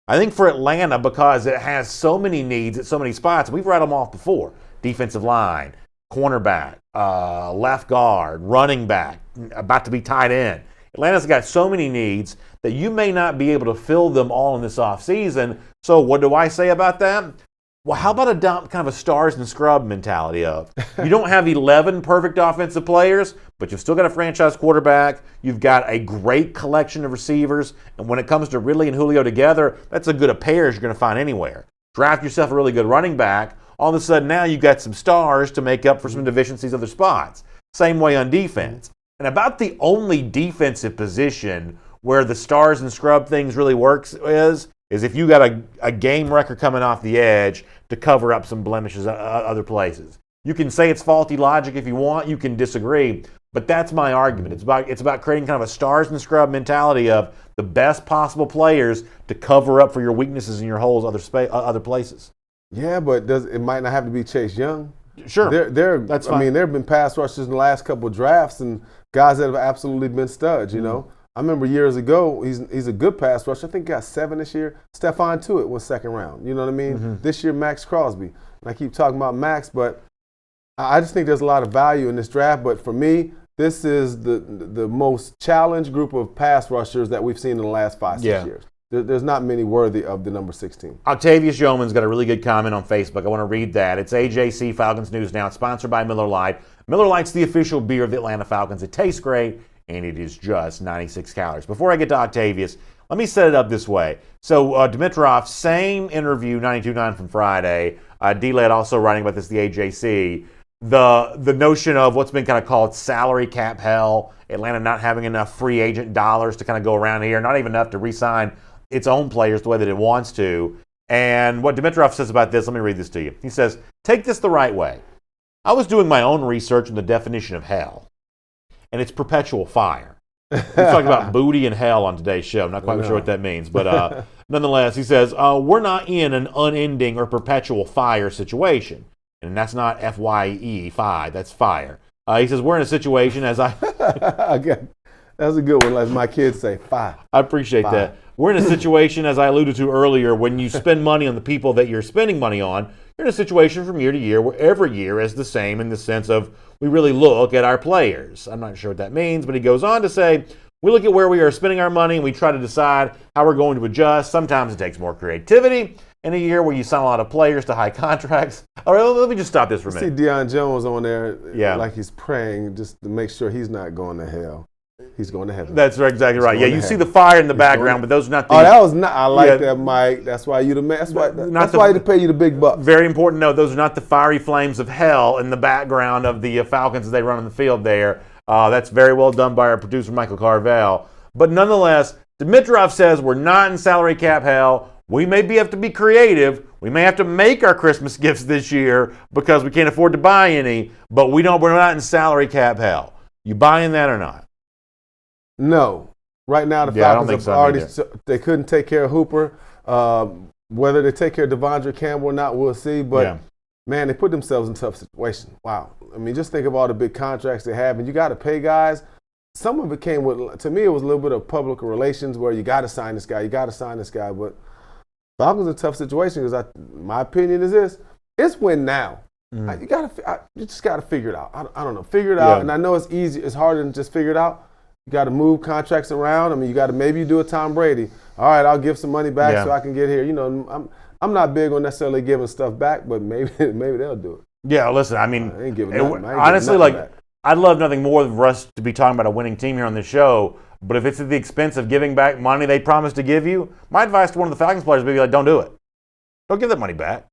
I think for Atlanta, because it has so many needs at so many spots, we've read them off before. Defensive line, cornerback, left guard, running back, about to be tight end. Atlanta's got so many needs that you may not be able to fill them all in this offseason. So what do I say about that? Well, how about adopt kind of a stars and scrub mentality of you don't have 11 perfect offensive players, but you've still got a franchise quarterback. You've got a great collection of receivers. And when it comes to Ridley and Julio together, that's as good a pair as you're going to find anywhere. Draft yourself a really good running back. All of a sudden now you've got some stars to make up for some deficiencies other spots. Same way on defense. And about the only defensive position where the stars and scrub things really works is if you got a game wrecker coming off the edge to cover up some blemishes other places. You can say it's faulty logic if you want. You can disagree. But that's my argument. It's about creating kind of a stars and scrub mentality of the best possible players to cover up for your weaknesses and your holes other places. Yeah, but it might not have to be Chase Young. Sure. That's fine. I mean, there have been pass rushers in the last couple of drafts and guys that have absolutely been studs, you know. I remember years ago, he's a good pass rusher. I think he got 7 this year. Stephon Tuitt was second round. You know what I mean? Mm-hmm. This year, Max Crosby. And I keep talking about Max, but I just think there's a lot of value in this draft. But for me, this is the most challenged group of pass rushers that we've seen in the last 5-6 years. There's not many worthy of the number 16. Octavius Yeoman's got a really good comment on Facebook. I want to read that. It's AJC Falcons News Now. It's sponsored by Miller Lite. Miller Lite's the official beer of the Atlanta Falcons. It tastes great, and it is just 96 calories. Before I get to Octavius, let me set it up this way. So Dimitrov, same interview, 92.9 from Friday. D-Led also writing about this, the AJC. The notion of what's been kind of called salary cap hell, Atlanta not having enough free agent dollars to kind of go around here, not even enough to re-sign its own players the way that it wants to. And what Dimitrov says about this, let me read this to you. He says, take this the right way. I was doing my own research on the definition of hell, and it's perpetual fire. We talked about booty and hell on today's show. I'm not quite sure what that means, but nonetheless, he says, we're not in an unending or perpetual fire situation. And that's not F-Y-E, fire, that's fire. He says, we're in a situation as I... Okay. That's a good one, as my kids say, fire. I appreciate that. We're in a situation, as I alluded to earlier, when you spend money on the people that you're spending money on, you're in a situation from year to year where every year is the same in the sense of we really look at our players. I'm not sure what that means, but he goes on to say, we look at where we are spending our money and we try to decide how we're going to adjust. Sometimes it takes more creativity. In a year where you sign a lot of players to high contracts. All right, let me just stop this for a minute. See Deion Jones on there like he's praying just to make sure he's not going to hell. He's going to heaven. That's exactly right. Yeah, you see the fire in the background, but those are not the... Oh, that was not... I like that, Mike. That's why you the man. That's why he pay you the big bucks. Very important to note, those are not the fiery flames of hell in the background of the Falcons as they run on the field there. That's very well done by our producer, Michael Carvel. But nonetheless, Dimitrov says we're not in salary cap hell. We may have to be creative. We may have to make our Christmas gifts this year because we can't afford to buy any, but we're not in salary cap hell. You buying that or not? No. Right now, the Falcons have already they couldn't take care of Hooper. Whether they take care of Devondre Campbell or not, we'll see. But, man, they put themselves in a tough situation. Wow. I mean, just think of all the big contracts they have, and you got to pay guys. Some of it came with, to me, it was a little bit of public relations where you got to sign this guy, But Falcons in a tough situation because my opinion is this: it's win now. You just got to figure it out. I don't know, figure it out. And I know it's easy. It's harder than just figure it out. You got to move contracts around. I mean, you got to maybe do a Tom Brady. All right, I'll give some money back so I can get here. You know, I'm not big on necessarily giving stuff back, but maybe they'll do it. Yeah, listen, I mean, I ain't giving nothing. Honestly, nothing back. I'd love nothing more for us to be talking about a winning team here on this show, but if it's at the expense of giving back money they promised to give you, my advice to one of the Falcons players would be like, don't do it. Don't give that money back.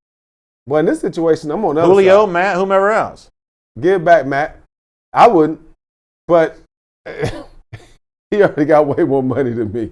Well, in this situation, I'm on the other Julio, side. Matt, whomever else. Give back, Matt. I wouldn't, but he already got way more money than me.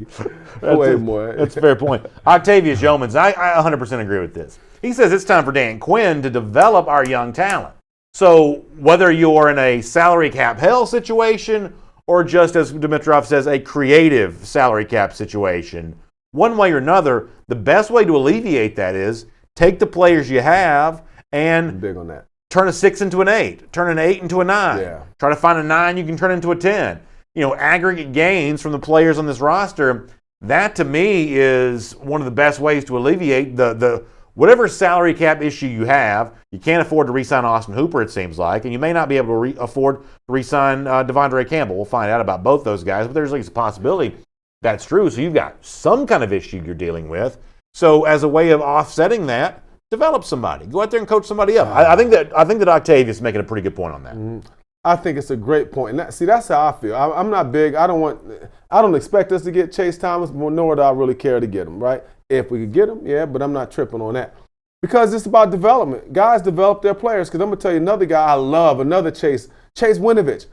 Way more. That's a fair point. Octavius Yeomans, I 100% agree with this. He says it's time for Dan Quinn to develop our young talent. So whether you're in a salary cap hell situation or just, as Dimitrov says, a creative salary cap situation, one way or another, the best way to alleviate that is take the players you have and I'm big on that. Turn a 6 into an 8. Turn an 8 into a 9. Yeah. Try to find a 9 you can turn into a 10. You know, aggregate gains from the players on this roster, that to me is one of the best ways to alleviate the whatever salary cap issue you have. You can't afford to re-sign Austin Hooper, it seems like, and you may not be able to afford to re-sign Devondre Campbell. We'll find out about both those guys, but there's at least a possibility that's true. So you've got some kind of issue you're dealing with. So as a way of offsetting that, develop somebody. Go out there and coach somebody up. I think that Octavius is making a pretty good point on that. Mm-hmm. I think it's a great point. And that's how I feel. I'm not big. I don't expect us to get Chase Thomas, nor do I really care to get him, right? If we could get him, yeah, but I'm not tripping on that. Because it's about development. Guys develop their players. Because I'm going to tell you another guy I love, another Chase Winovich,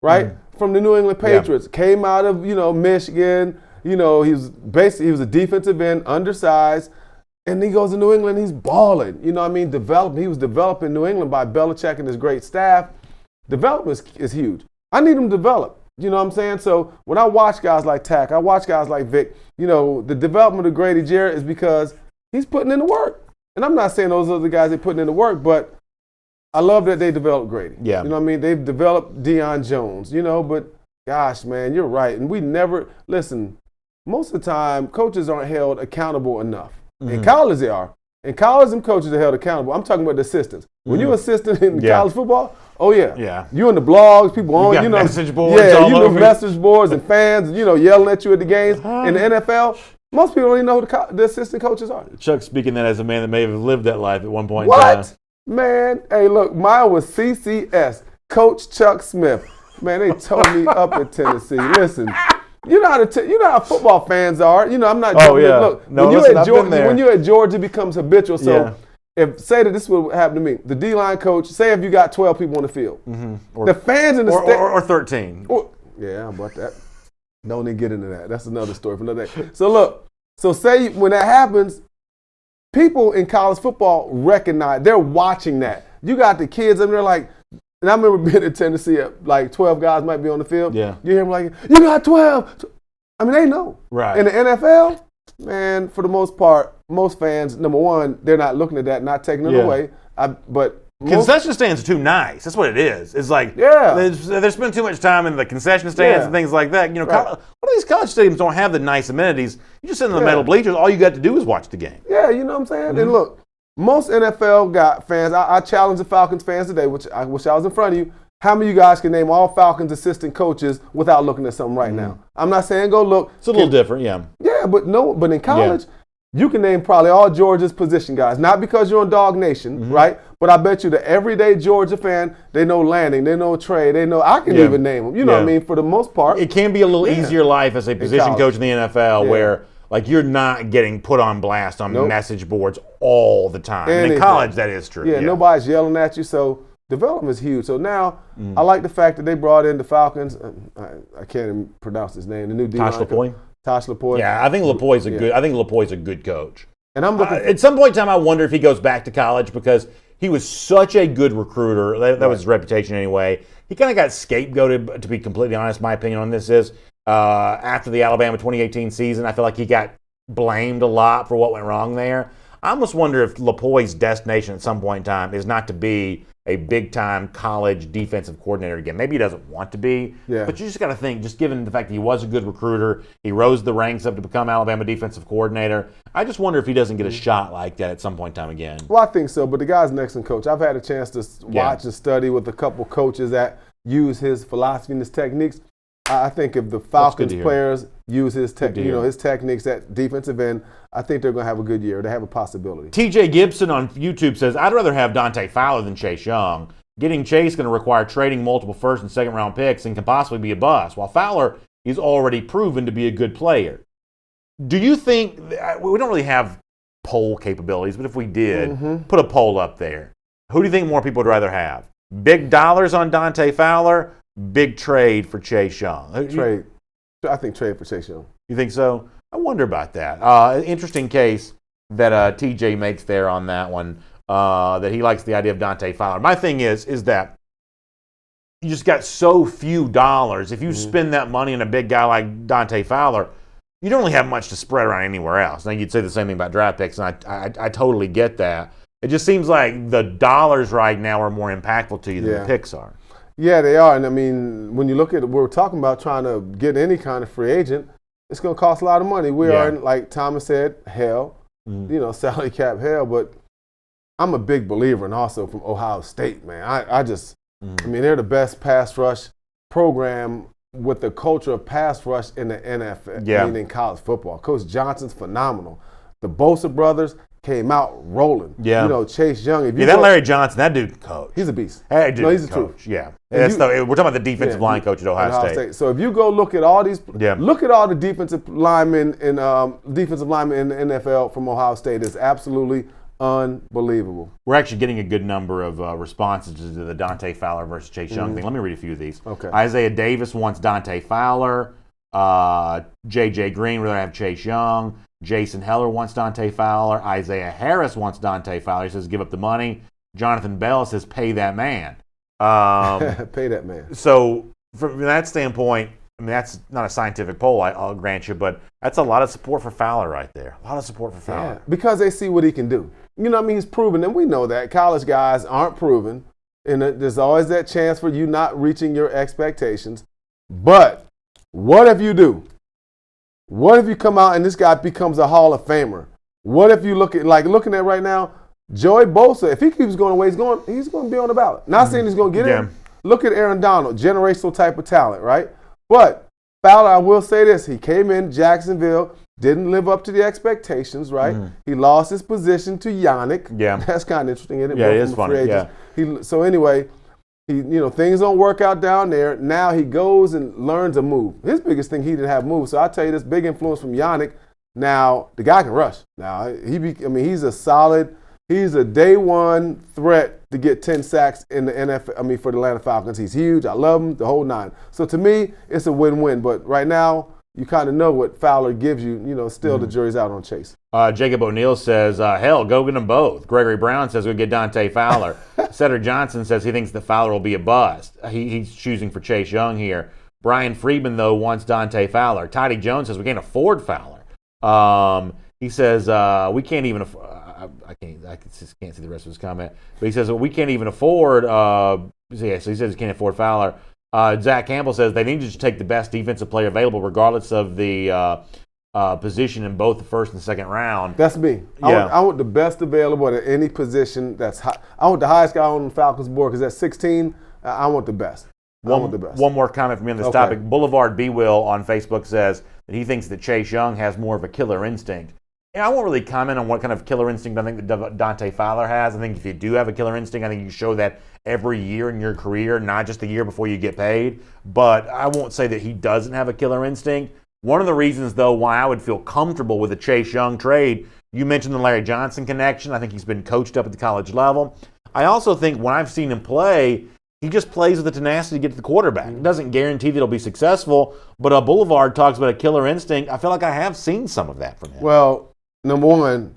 right? Mm-hmm. From the New England Patriots. Yeah. Came out of, Michigan. He was a defensive end, undersized. And he goes to New England, he's balling. He was developed in New England by Belichick and his great staff. Development is huge. I need him to develop. You know what I'm saying? So when I watch guys like Takk, I watch guys like Vic, the development of Grady Jarrett is because he's putting in the work. And I'm not saying those other guys ain't putting in the work, but I love that they developed Grady. Yeah. You know what I mean? They've developed Deion Jones, but gosh, man, you're right. And we never, listen, most of the time, coaches aren't held accountable enough. Mm-hmm. In college, they are. In college, them coaches are held accountable. I'm talking about the assistants. When you're assistant in college football, oh yeah. You in the blogs, people on, message boards. Yeah, message boards and fans, yelling at you at the games. In the NFL, most people don't even know who the assistant coaches are. Chuck speaking that as a man that may have lived that life at one point. What? Man, hey, look, mine was CCS, Coach Chuck Smith. Man, they tore me up in Tennessee. Listen. You know how football fans are. I'm not joking. Oh, yeah. Look, no, when you're at Georgia, it becomes habitual. So say that this is what happened to me. The D-line coach, say if you got 12 people on the field. Mm-hmm. The fans in the or 13. Yeah, how about that? Don't even get into that. That's another story for another day. So look, say when that happens, people in college football recognize, they're watching that. You got the kids and they're like, and I remember being in Tennessee, like 12 guys might be on the field. Yeah. You hear them like, you got 12. I mean, they know. Right. In the NFL, man, for the most part, most fans, number one, they're not looking at that, not taking it away. Concession stands are too nice. That's what it is. It's like they're spending too much time in the concession stands and things like that. A lot of these college stadiums don't have the nice amenities. You just sit in the metal bleachers. All you got to do is watch the game. Yeah, you know what I'm saying? Mm-hmm. And look, most NFL fans, I challenge the Falcons fans today, which I wish I was in front of you. How many of you guys can name all Falcons assistant coaches without looking at something right now? I'm not saying go look. It's a little different, yeah. Yeah, but in college, you can name probably all Georgia's position guys. Not because you're on Dog Nation, right? But I bet you the everyday Georgia fan, they know Lanning, they know Trey, they know, I can even name them. You know what I mean? For the most part. It can be a little easier life as a position coach in the NFL where you're not getting put on blast on message boards all the time. And in college, that is true. Yeah, nobody's yelling at you. So development is huge. So now I like the fact that they brought in the Falcons. I can't even pronounce his name. The new D-line. Tosh Lupoi. Yeah, I think Lupoi's a good coach. And I'm looking at some point in time, I wonder if he goes back to college because he was such a good recruiter. That was his reputation anyway. He kind of got scapegoated, to be completely honest. My opinion on this is after the Alabama 2018 season, I feel like he got blamed a lot for what went wrong there. I almost wonder if Lupoi's destination at some point in time is not to be a big-time college defensive coordinator again. Maybe he doesn't want to be, but you just got to think, just given the fact that he was a good recruiter, he rose the ranks up to become Alabama defensive coordinator, I just wonder if he doesn't get a shot like that at some point in time again. Well, I think so, but the guy's an excellent coach. I've had a chance to watch and study with a couple coaches that use his philosophy and his techniques. I think if the Falcons players use his his techniques at defensive end, I think they're going to have a good year. They have a possibility. TJ Gibson on YouTube says, I'd rather have Dante Fowler than Chase Young. Getting Chase is going to require trading multiple first and second round picks and can possibly be a bust, while Fowler is already proven to be a good player. Do you think, we don't really have poll capabilities, but if we did, put a poll up there. Who do you think more people would rather have? Big dollars on Dante Fowler, big trade for Chase Young? Trade. I think trade for Chase Young. You think so? I wonder about that. Interesting case that TJ makes there on that one, that he likes the idea of Dante Fowler. My thing is that you just got so few dollars. If you spend that money on a big guy like Dante Fowler, you don't really have much to spread around anywhere else. Now, you'd say the same thing about draft picks, and I totally get that. It just seems like the dollars right now are more impactful to you than the picks are. Yeah, they are. And, I mean, when you look at we're talking about trying to get any kind of free agent, it's going to cost a lot of money. We are in, like Thomas said, hell, salary cap hell. But I'm a big believer, and also from Ohio State, man. I mean, they're the best pass rush program with the culture of pass rush in the NFL, meaning college football. Coach Johnson's phenomenal. The Bosa brothers came out rolling. Yeah. Chase Young. That Larry Johnson, that dude coach. He's a beast. That dude he's a coach. truth. Yeah. We're talking about the defensive line coach at Ohio State. So if you go look at all these, look at all the defensive linemen in the NFL from Ohio State. It's absolutely unbelievable. We're actually getting a good number of responses to the Dante Fowler versus Chase Young thing. Let me read a few of these. Okay. Isaiah Davis wants Dante Fowler. J.J. Green would rather have Chase Young. Jason Heller wants Dante Fowler. Isaiah Harris wants Dante Fowler. He says, give up the money. Jonathan Bell says, pay that man. Pay that man. So from that standpoint, I mean, that's not a scientific poll, I'll grant you, but that's a lot of support for Fowler right there. A lot of support for Fowler. Yeah, because they see what he can do. You know what I mean? He's proven, and we know that. College guys aren't proven, and there's always that chance for you not reaching your expectations. But what if you do? What if you come out and this guy becomes a Hall of Famer? What if you looking at right now, Joey Bosa, if he keeps going the way he's going to be on the ballot. Not saying he's going to get in. Look at Aaron Donald, generational type of talent, right? But Fowler, I will say this, he came in Jacksonville, didn't live up to the expectations, right? He lost his position to Yannick. Yeah. That's kind of interesting, isn't it? Yeah, it is funny, yeah. So anyway, things don't work out down there. Now he goes and learns a move. His biggest thing, he didn't have moves. So I'll tell you this, big influence from Yannick. Now, the guy can rush. Now, he's a day one threat to get 10 sacks in the NFL, for the Atlanta Falcons. He's huge. I love him, the whole nine. So to me, it's a win-win. But right now, you kind of know what Fowler gives you. Still the jury's out on Chase. Jacob O'Neill says, hell, go get them both. Gregory Brown says, we'll get Dante Fowler. Cedric Johnson says he thinks that Fowler will be a bust. He's choosing for Chase Young here. Brian Friedman, though, wants Dante Fowler. Toddy Jones says we can't afford Fowler. He says we can't even I just can't see the rest of his comment. But he says we can't even afford so he says he can't afford Fowler. Zach Campbell says they need to just take the best defensive player available regardless of the position in both the first and second round. That's me. I want the best available at any position that's high. I want the highest guy on the Falcons board because at 16, I want the best. One more comment from me on this topic. Boulevard B. Will on Facebook says that he thinks that Chase Young has more of a killer instinct. And I won't really comment on what kind of killer instinct I think that Dante Fowler has. I think if you do have a killer instinct, I think you show that every year in your career, not just the year before you get paid. But I won't say that he doesn't have a killer instinct. One of the reasons, though, why I would feel comfortable with a Chase Young trade, you mentioned the Larry Johnson connection. I think he's been coached up at the college level. I also think when I've seen him play, he just plays with the tenacity to get to the quarterback. It doesn't guarantee that he'll be successful, but Boulevard talks about a killer instinct. I feel like I have seen some of that from him. Well, number one,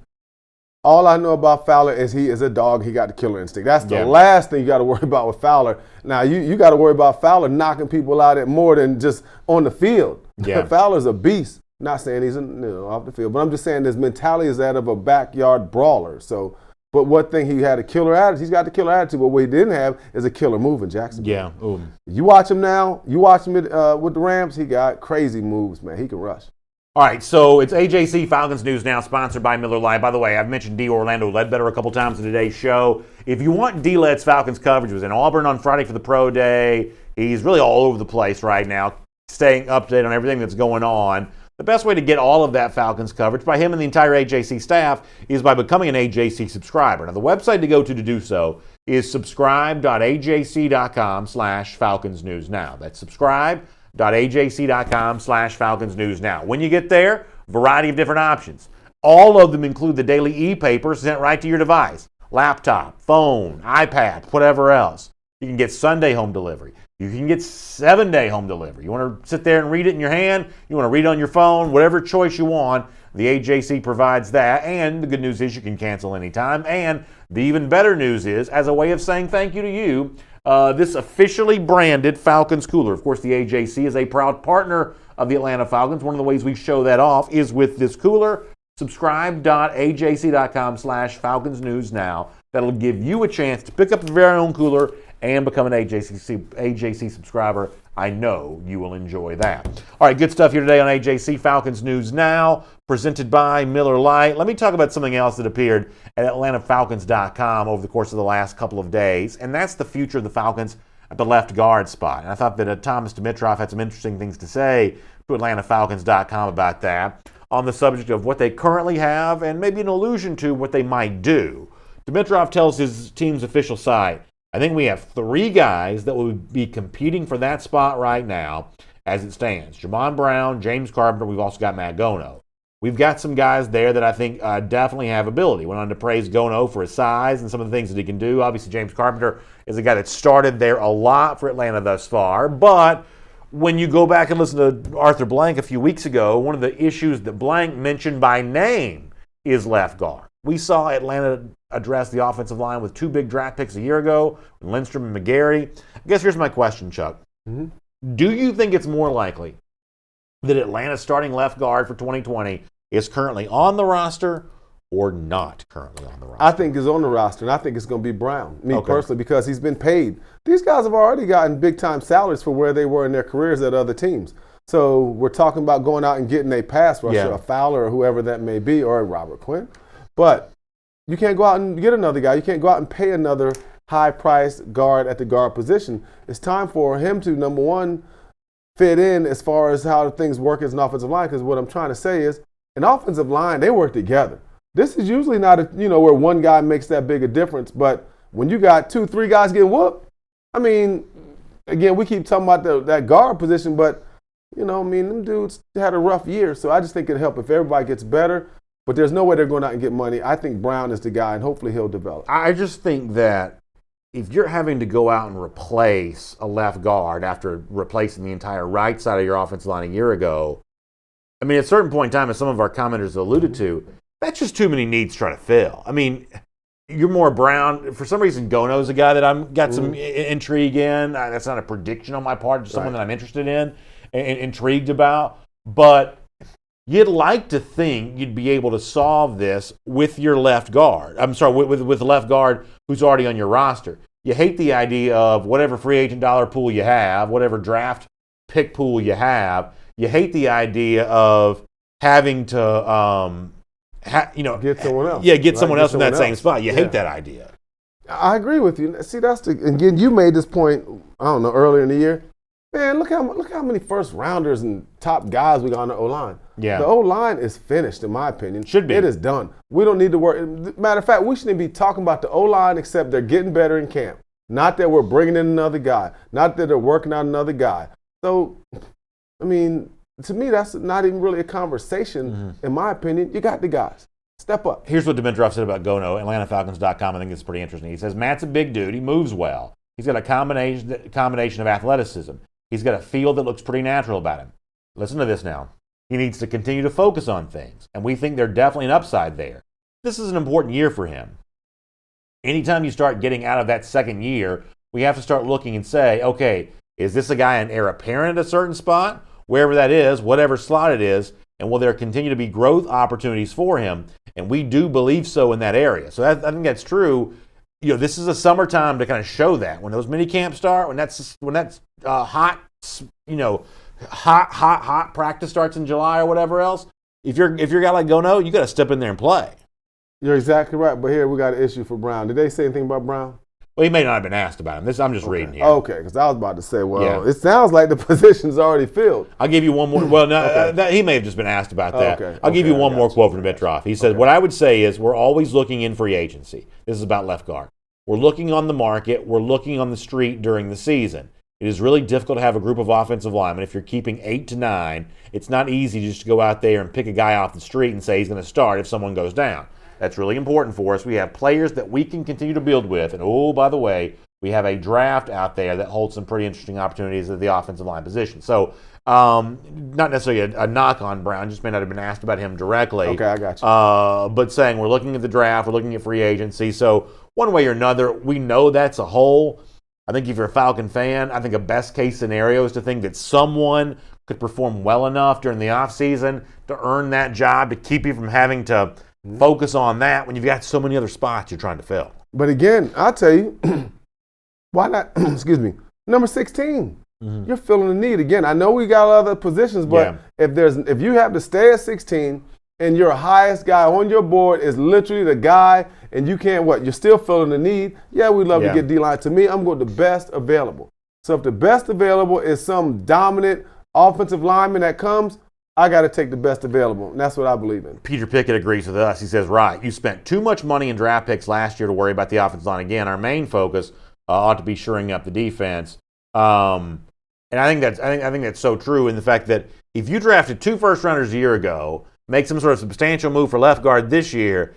all I know about Fowler is he is a dog. He got the killer instinct. That's the last thing you got to worry about with Fowler. Now, you got to worry about Fowler knocking people out at more than just on the field. Yeah. Fowler's a beast. Not saying he's off the field, but I'm just saying his mentality is that of a backyard brawler. So, but one thing, he had a killer attitude. He's got the killer attitude, but what he didn't have is a killer move in Jacksonville. Yeah. Ooh. You watch him now. You watch him with the Rams. He got crazy moves, man. He can rush. All right, so it's AJC Falcons News Now, sponsored by Miller Lite. By the way, I've mentioned D. Orlando Ledbetter a couple times in today's show. If you want D-Led's Falcons coverage, he was in Auburn on Friday for the Pro Day. He's really all over the place right now. staying updated on everything that's going on. The best way to get all of that Falcons coverage by him and the entire AJC staff is by becoming an AJC subscriber. Now, the website to go to do so is subscribe.ajc.com/FalconsNewsNow. That's subscribe.ajc.com/FalconsNewsNow. When you get there, variety of different options. All of them include the daily e-paper sent right to your device. Laptop, phone, iPad, whatever else. You can get Sunday home delivery. You can get 7-day home delivery. You want to sit there and read it in your hand? You want to read it on your phone? Whatever choice you want, the AJC provides that. And the good news is you can cancel anytime. And the even better news is, as a way of saying thank you to you, this officially branded Falcons cooler. Of course, the AJC is a proud partner of the Atlanta Falcons. One of the ways we show that off is with this cooler. Subscribe.ajc.com/FalconsNewsNow. That'll give you a chance to pick up your very own cooler and become an AJC subscriber. I know you will enjoy that. All right, good stuff here today on AJC Falcons News Now, presented by Miller Lite. Let me talk about something else that appeared at AtlantaFalcons.com over the course of the last couple of days, and that's the future of the Falcons at the left guard spot. And I thought that Thomas Dimitrov had some interesting things to say to AtlantaFalcons.com about that, on the subject of what they currently have and maybe an allusion to what they might do. Dimitrov tells his team's official site, I think we have 3 guys that will be competing for that spot right now as it stands. Jamon Brown, James Carpenter, we've also got Matt Gono. We've got some guys there that I think definitely have ability. Went on to praise Gono for his size and some of the things that he can do. Obviously, James Carpenter is a guy that started there a lot for Atlanta thus far, but when you go back and listen to Arthur Blank a few weeks ago, one of the issues that Blank mentioned by name is left guard. We saw Atlanta address the offensive line with 2 big draft picks a year ago, Lindstrom and McGarry. I guess here's my question, Chuck. Mm-hmm. Do you think it's more likely that Atlanta's starting left guard for 2020 is currently on the roster or not currently on the roster? I think he's on the roster, and I think it's going to be Brown, personally, because he's been paid. These guys have already gotten big-time salaries for where they were in their careers at other teams. So we're talking about going out and getting a pass rusher, a Fowler or whoever that may be, or a Robert Quinn. But you can't go out and get another guy. You can't go out and pay another high-priced guard at the guard position. It's time for him to, number one, fit in as far as how things work as an offensive line, because what I'm trying to say is an offensive line, they work together. This is usually not, where one guy makes that big a difference, but when you got 2-3 guys getting whooped, I mean, again, we keep talking about that guard position, but, them dudes had a rough year, so I just think it'd help if everybody gets better. But there's no way they're going out and get money. I think Brown is the guy, and hopefully he'll develop. I just think that if you're having to go out and replace a left guard after replacing the entire right side of your offensive line a year ago, I mean, at a certain point in time, as some of our commenters alluded to, that's just too many needs to try to fill. I mean, you're more Brown. For some reason, Gono's a guy that I'm got some intrigue in. That's not a prediction on my part, just someone that I'm interested in and intrigued about. But you'd like to think you'd be able to solve this with your left guard. I'm sorry, with the left guard who's already on your roster. You hate the idea of whatever free agent dollar pool you have, whatever draft pick pool you have. You hate the idea of having to, get someone else. Yeah, get someone else in that same spot. You hate that idea. I agree with you. See, again, you made this point, I don't know, earlier in the year. Man, look how many first rounders and top guys we got on the O-line. Yeah. The O-line is finished, in my opinion. Should be. It is done. We don't need to worry. Matter of fact, we shouldn't be talking about the O-line except they're getting better in camp. Not that we're bringing in another guy. Not that they're working out another guy. So, I mean, to me, that's not even really a conversation, in my opinion. You got the guys. Step up. Here's what Dimitrov said about Gono, AtlantaFalcons.com. I think it's pretty interesting. He says, Matt's a big dude. He moves well. He's got a combination of athleticism. He's got a feel that looks pretty natural about him. Listen to this now. He needs to continue to focus on things, and we think there's definitely an upside there. This is an important year for him. Anytime you start getting out of that second year, we have to start looking and say, okay, is this a guy an heir apparent at a certain spot? Wherever that is, whatever slot it is, and will there continue to be growth opportunities for him? And we do believe so in that area. So I think that's true. This is a summertime to kind of show that. When those mini camps start, when that's hot practice starts in July or whatever else, if you're a guy like Gono, you got to step in there and play. You're exactly right. But here we got an issue for Brown. Did they say anything about Brown? Well, he may not have been asked about him. I'm just reading here. Okay, because I was about to say, it sounds like the position's already filled. I'll give you one more. Well, no, he may have just been asked about that. I'll give you one more quote from Dimitrov. He said, what I would say is we're always looking in free agency. This is about left guard. We're looking on the market. We're looking on the street during the season. It is really difficult to have a group of offensive linemen. If you're keeping 8 to 9, it's not easy just to go out there and pick a guy off the street and say he's going to start if someone goes down. That's really important for us. We have players that we can continue to build with. And, oh, by the way, we have a draft out there that holds some pretty interesting opportunities at the offensive line position. So, not necessarily a knock on Brown, just may not have been asked about him directly. Okay, I got you. But saying we're looking at the draft, we're looking at free agency. So, one way or another, we know that's a hole. I think if you're a Falcon fan, I think a best-case scenario is to think that someone could perform well enough during the offseason to earn that job, to keep you from having to focus on that when you've got so many other spots you're trying to fill. But again, I'll tell you, why not, excuse me, number 16. You're filling the need. Again, I know we got other positions, but if you have to stay at 16 and your highest guy on your board is literally the guy and you can't, you're still filling the need, we'd love to get D-line. To me, I'm going to the best available. So if the best available is some dominant offensive lineman that comes, I got to take the best available, and that's what I believe in. Peter Pickett agrees with us. He says, right, you spent too much money in draft picks last year to worry about the offensive line again. Our main focus ought to be shoring up the defense. And I think that's so true in the fact that if you drafted 2 first-rounders a year ago, make some sort of substantial move for left guard this year,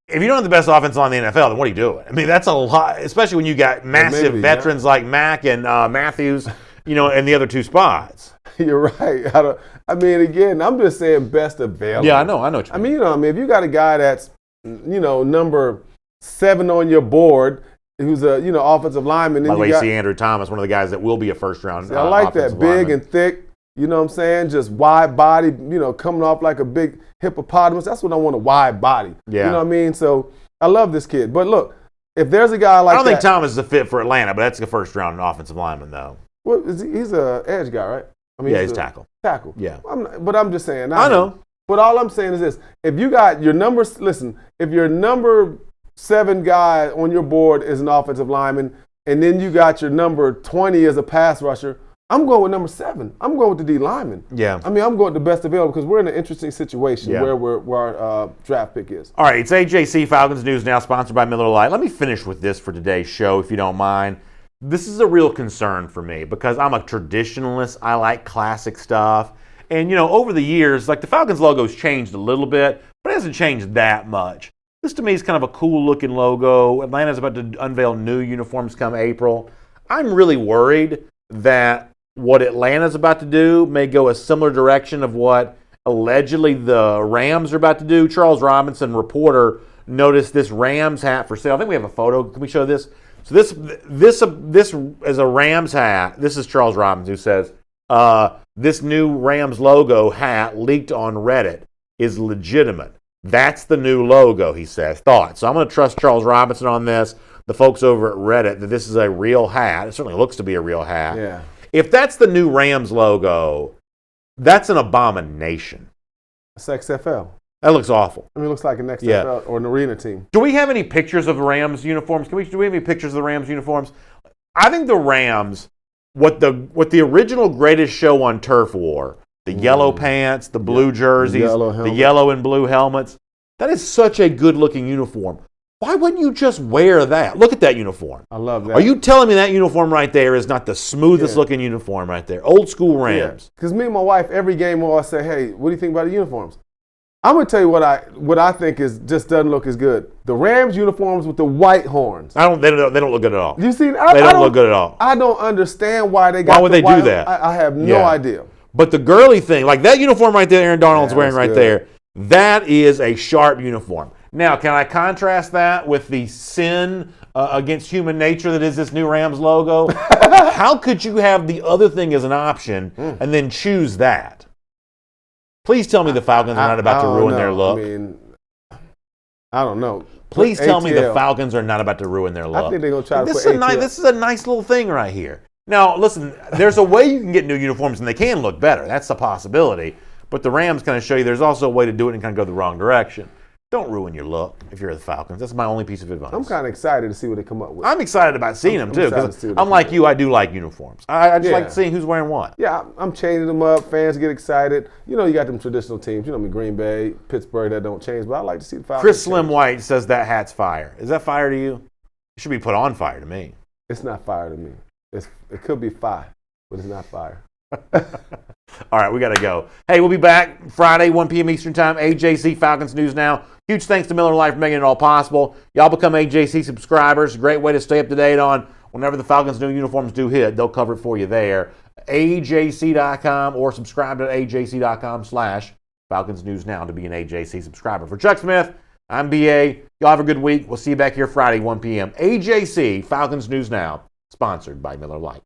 if you don't have the best offense on the NFL, then what are you doing? I mean, that's a lot, especially when you got massive veterans like Mack and Matthews, in the other 2 spots. You're right. Again, I'm just saying best available. Yeah, I know what you mean. If you got a guy that's, number 7 on your board, who's a, offensive lineman. By the way, you see Andrew Thomas, one of the guys that will be a first-round I like that, big lineman. And thick, you know what I'm saying? Just wide body, coming off like a big hippopotamus. That's what I want, a wide body. Yeah. You know what I mean? So I love this kid. But look, if there's a guy like that. I don't think Thomas is a fit for Atlanta, but that's a first-round offensive lineman, though. Well, he's an edge guy, right? He's tackle. Tackle. Yeah. But I'm just saying. I know. But all I'm saying is this. If you got your numbers, listen, if your number 7 guy on your board is an offensive lineman, and then you got your number 20 as a pass rusher, I'm going with number 7. I'm going with the D lineman. Yeah. I'm going with the best available because we're in an interesting situation where our draft pick is. All right, it's AJC Falcons News Now, sponsored by Miller Lite. Let me finish with this for today's show, if you don't mind. This is a real concern for me because I'm a traditionalist. I like classic stuff. And, over the years, the Falcons logo's changed a little bit, but it hasn't changed that much. This, to me, is kind of a cool-looking logo. Atlanta's about to unveil new uniforms come April. I'm really worried that what Atlanta's about to do may go a similar direction of what allegedly the Rams are about to do. Charles Robinson, reporter, noticed this Rams hat for sale. I think we have a photo. Can we show this? So this is a Rams hat. This is Charles Robinson who says, this new Rams logo hat leaked on Reddit is legitimate. That's the new logo, he says. Thoughts. So I'm going to trust Charles Robinson on this, the folks over at Reddit, that this is a real hat. It certainly looks to be a real hat. Yeah. If that's the new Rams logo, that's an abomination. It's XFL. That looks awful. It looks like an XFL or an arena team. Do we have any pictures of the Rams uniforms? Do we have any pictures of the Rams uniforms? I think the Rams, what the original greatest show on turf wore, the yellow pants, the blue jerseys, the yellow and blue helmets, that is such a good-looking uniform. Why wouldn't you just wear that? Look at that uniform. I love that. Are you telling me that uniform right there is not the smoothest-looking uniform right there? Old school Rams. Because me and my wife, every game we'll say, hey, what do you think about the uniforms? I'm going to tell you what I think is just doesn't look as good. The Rams uniforms with the white horns. They don't look good at all. You see, they don't look good at all. I don't understand why they got Why would they do that? I have no idea. But the girly thing, like that uniform right there Aaron Donald's wearing right there, that is a sharp uniform. Now, can I contrast that with the sin against human nature that is this new Rams logo? How could you have the other thing as an option and then choose that? Please tell me the Falcons are not about to ruin their look. I don't know. Please tell me the Falcons are not about to ruin their look. I think they're going to try to put ATL. This is a nice little thing right here. Now, listen, there's a way you can get new uniforms and they can look better. That's a possibility. But the Rams kind of show you there's also a way to do it and kind of go the wrong direction. don't ruin your look if you're the Falcons. That's my only piece of advice. I'm kind of excited to see what they come up with. I'm excited about seeing them, too, because I'm like you. I do like uniforms. I just like seeing who's wearing what. Yeah, I'm changing them up. Fans get excited. You know, you got them traditional teams. You know, Green Bay, Pittsburgh, that don't change. But I like to see the Falcons. Chris Slim White says that hat's fire. Is that fire to you? It should be put on fire to me. It's not fire to me. It could be fire, but it's not fire. All right, we got to go. Hey, we'll be back Friday, 1 p.m. Eastern Time, AJC Falcons News Now. Huge thanks to Miller Lite for making it all possible. Y'all become AJC subscribers. Great way to stay up to date on whenever the Falcons' new uniforms do hit. They'll cover it for you there. AJC.com or subscribe to AJC.com/Falcons News Now to be an AJC subscriber. For Chuck Smith, I'm BA. Y'all have a good week. We'll see you back here Friday, 1 p.m. AJC Falcons News Now, sponsored by Miller Lite.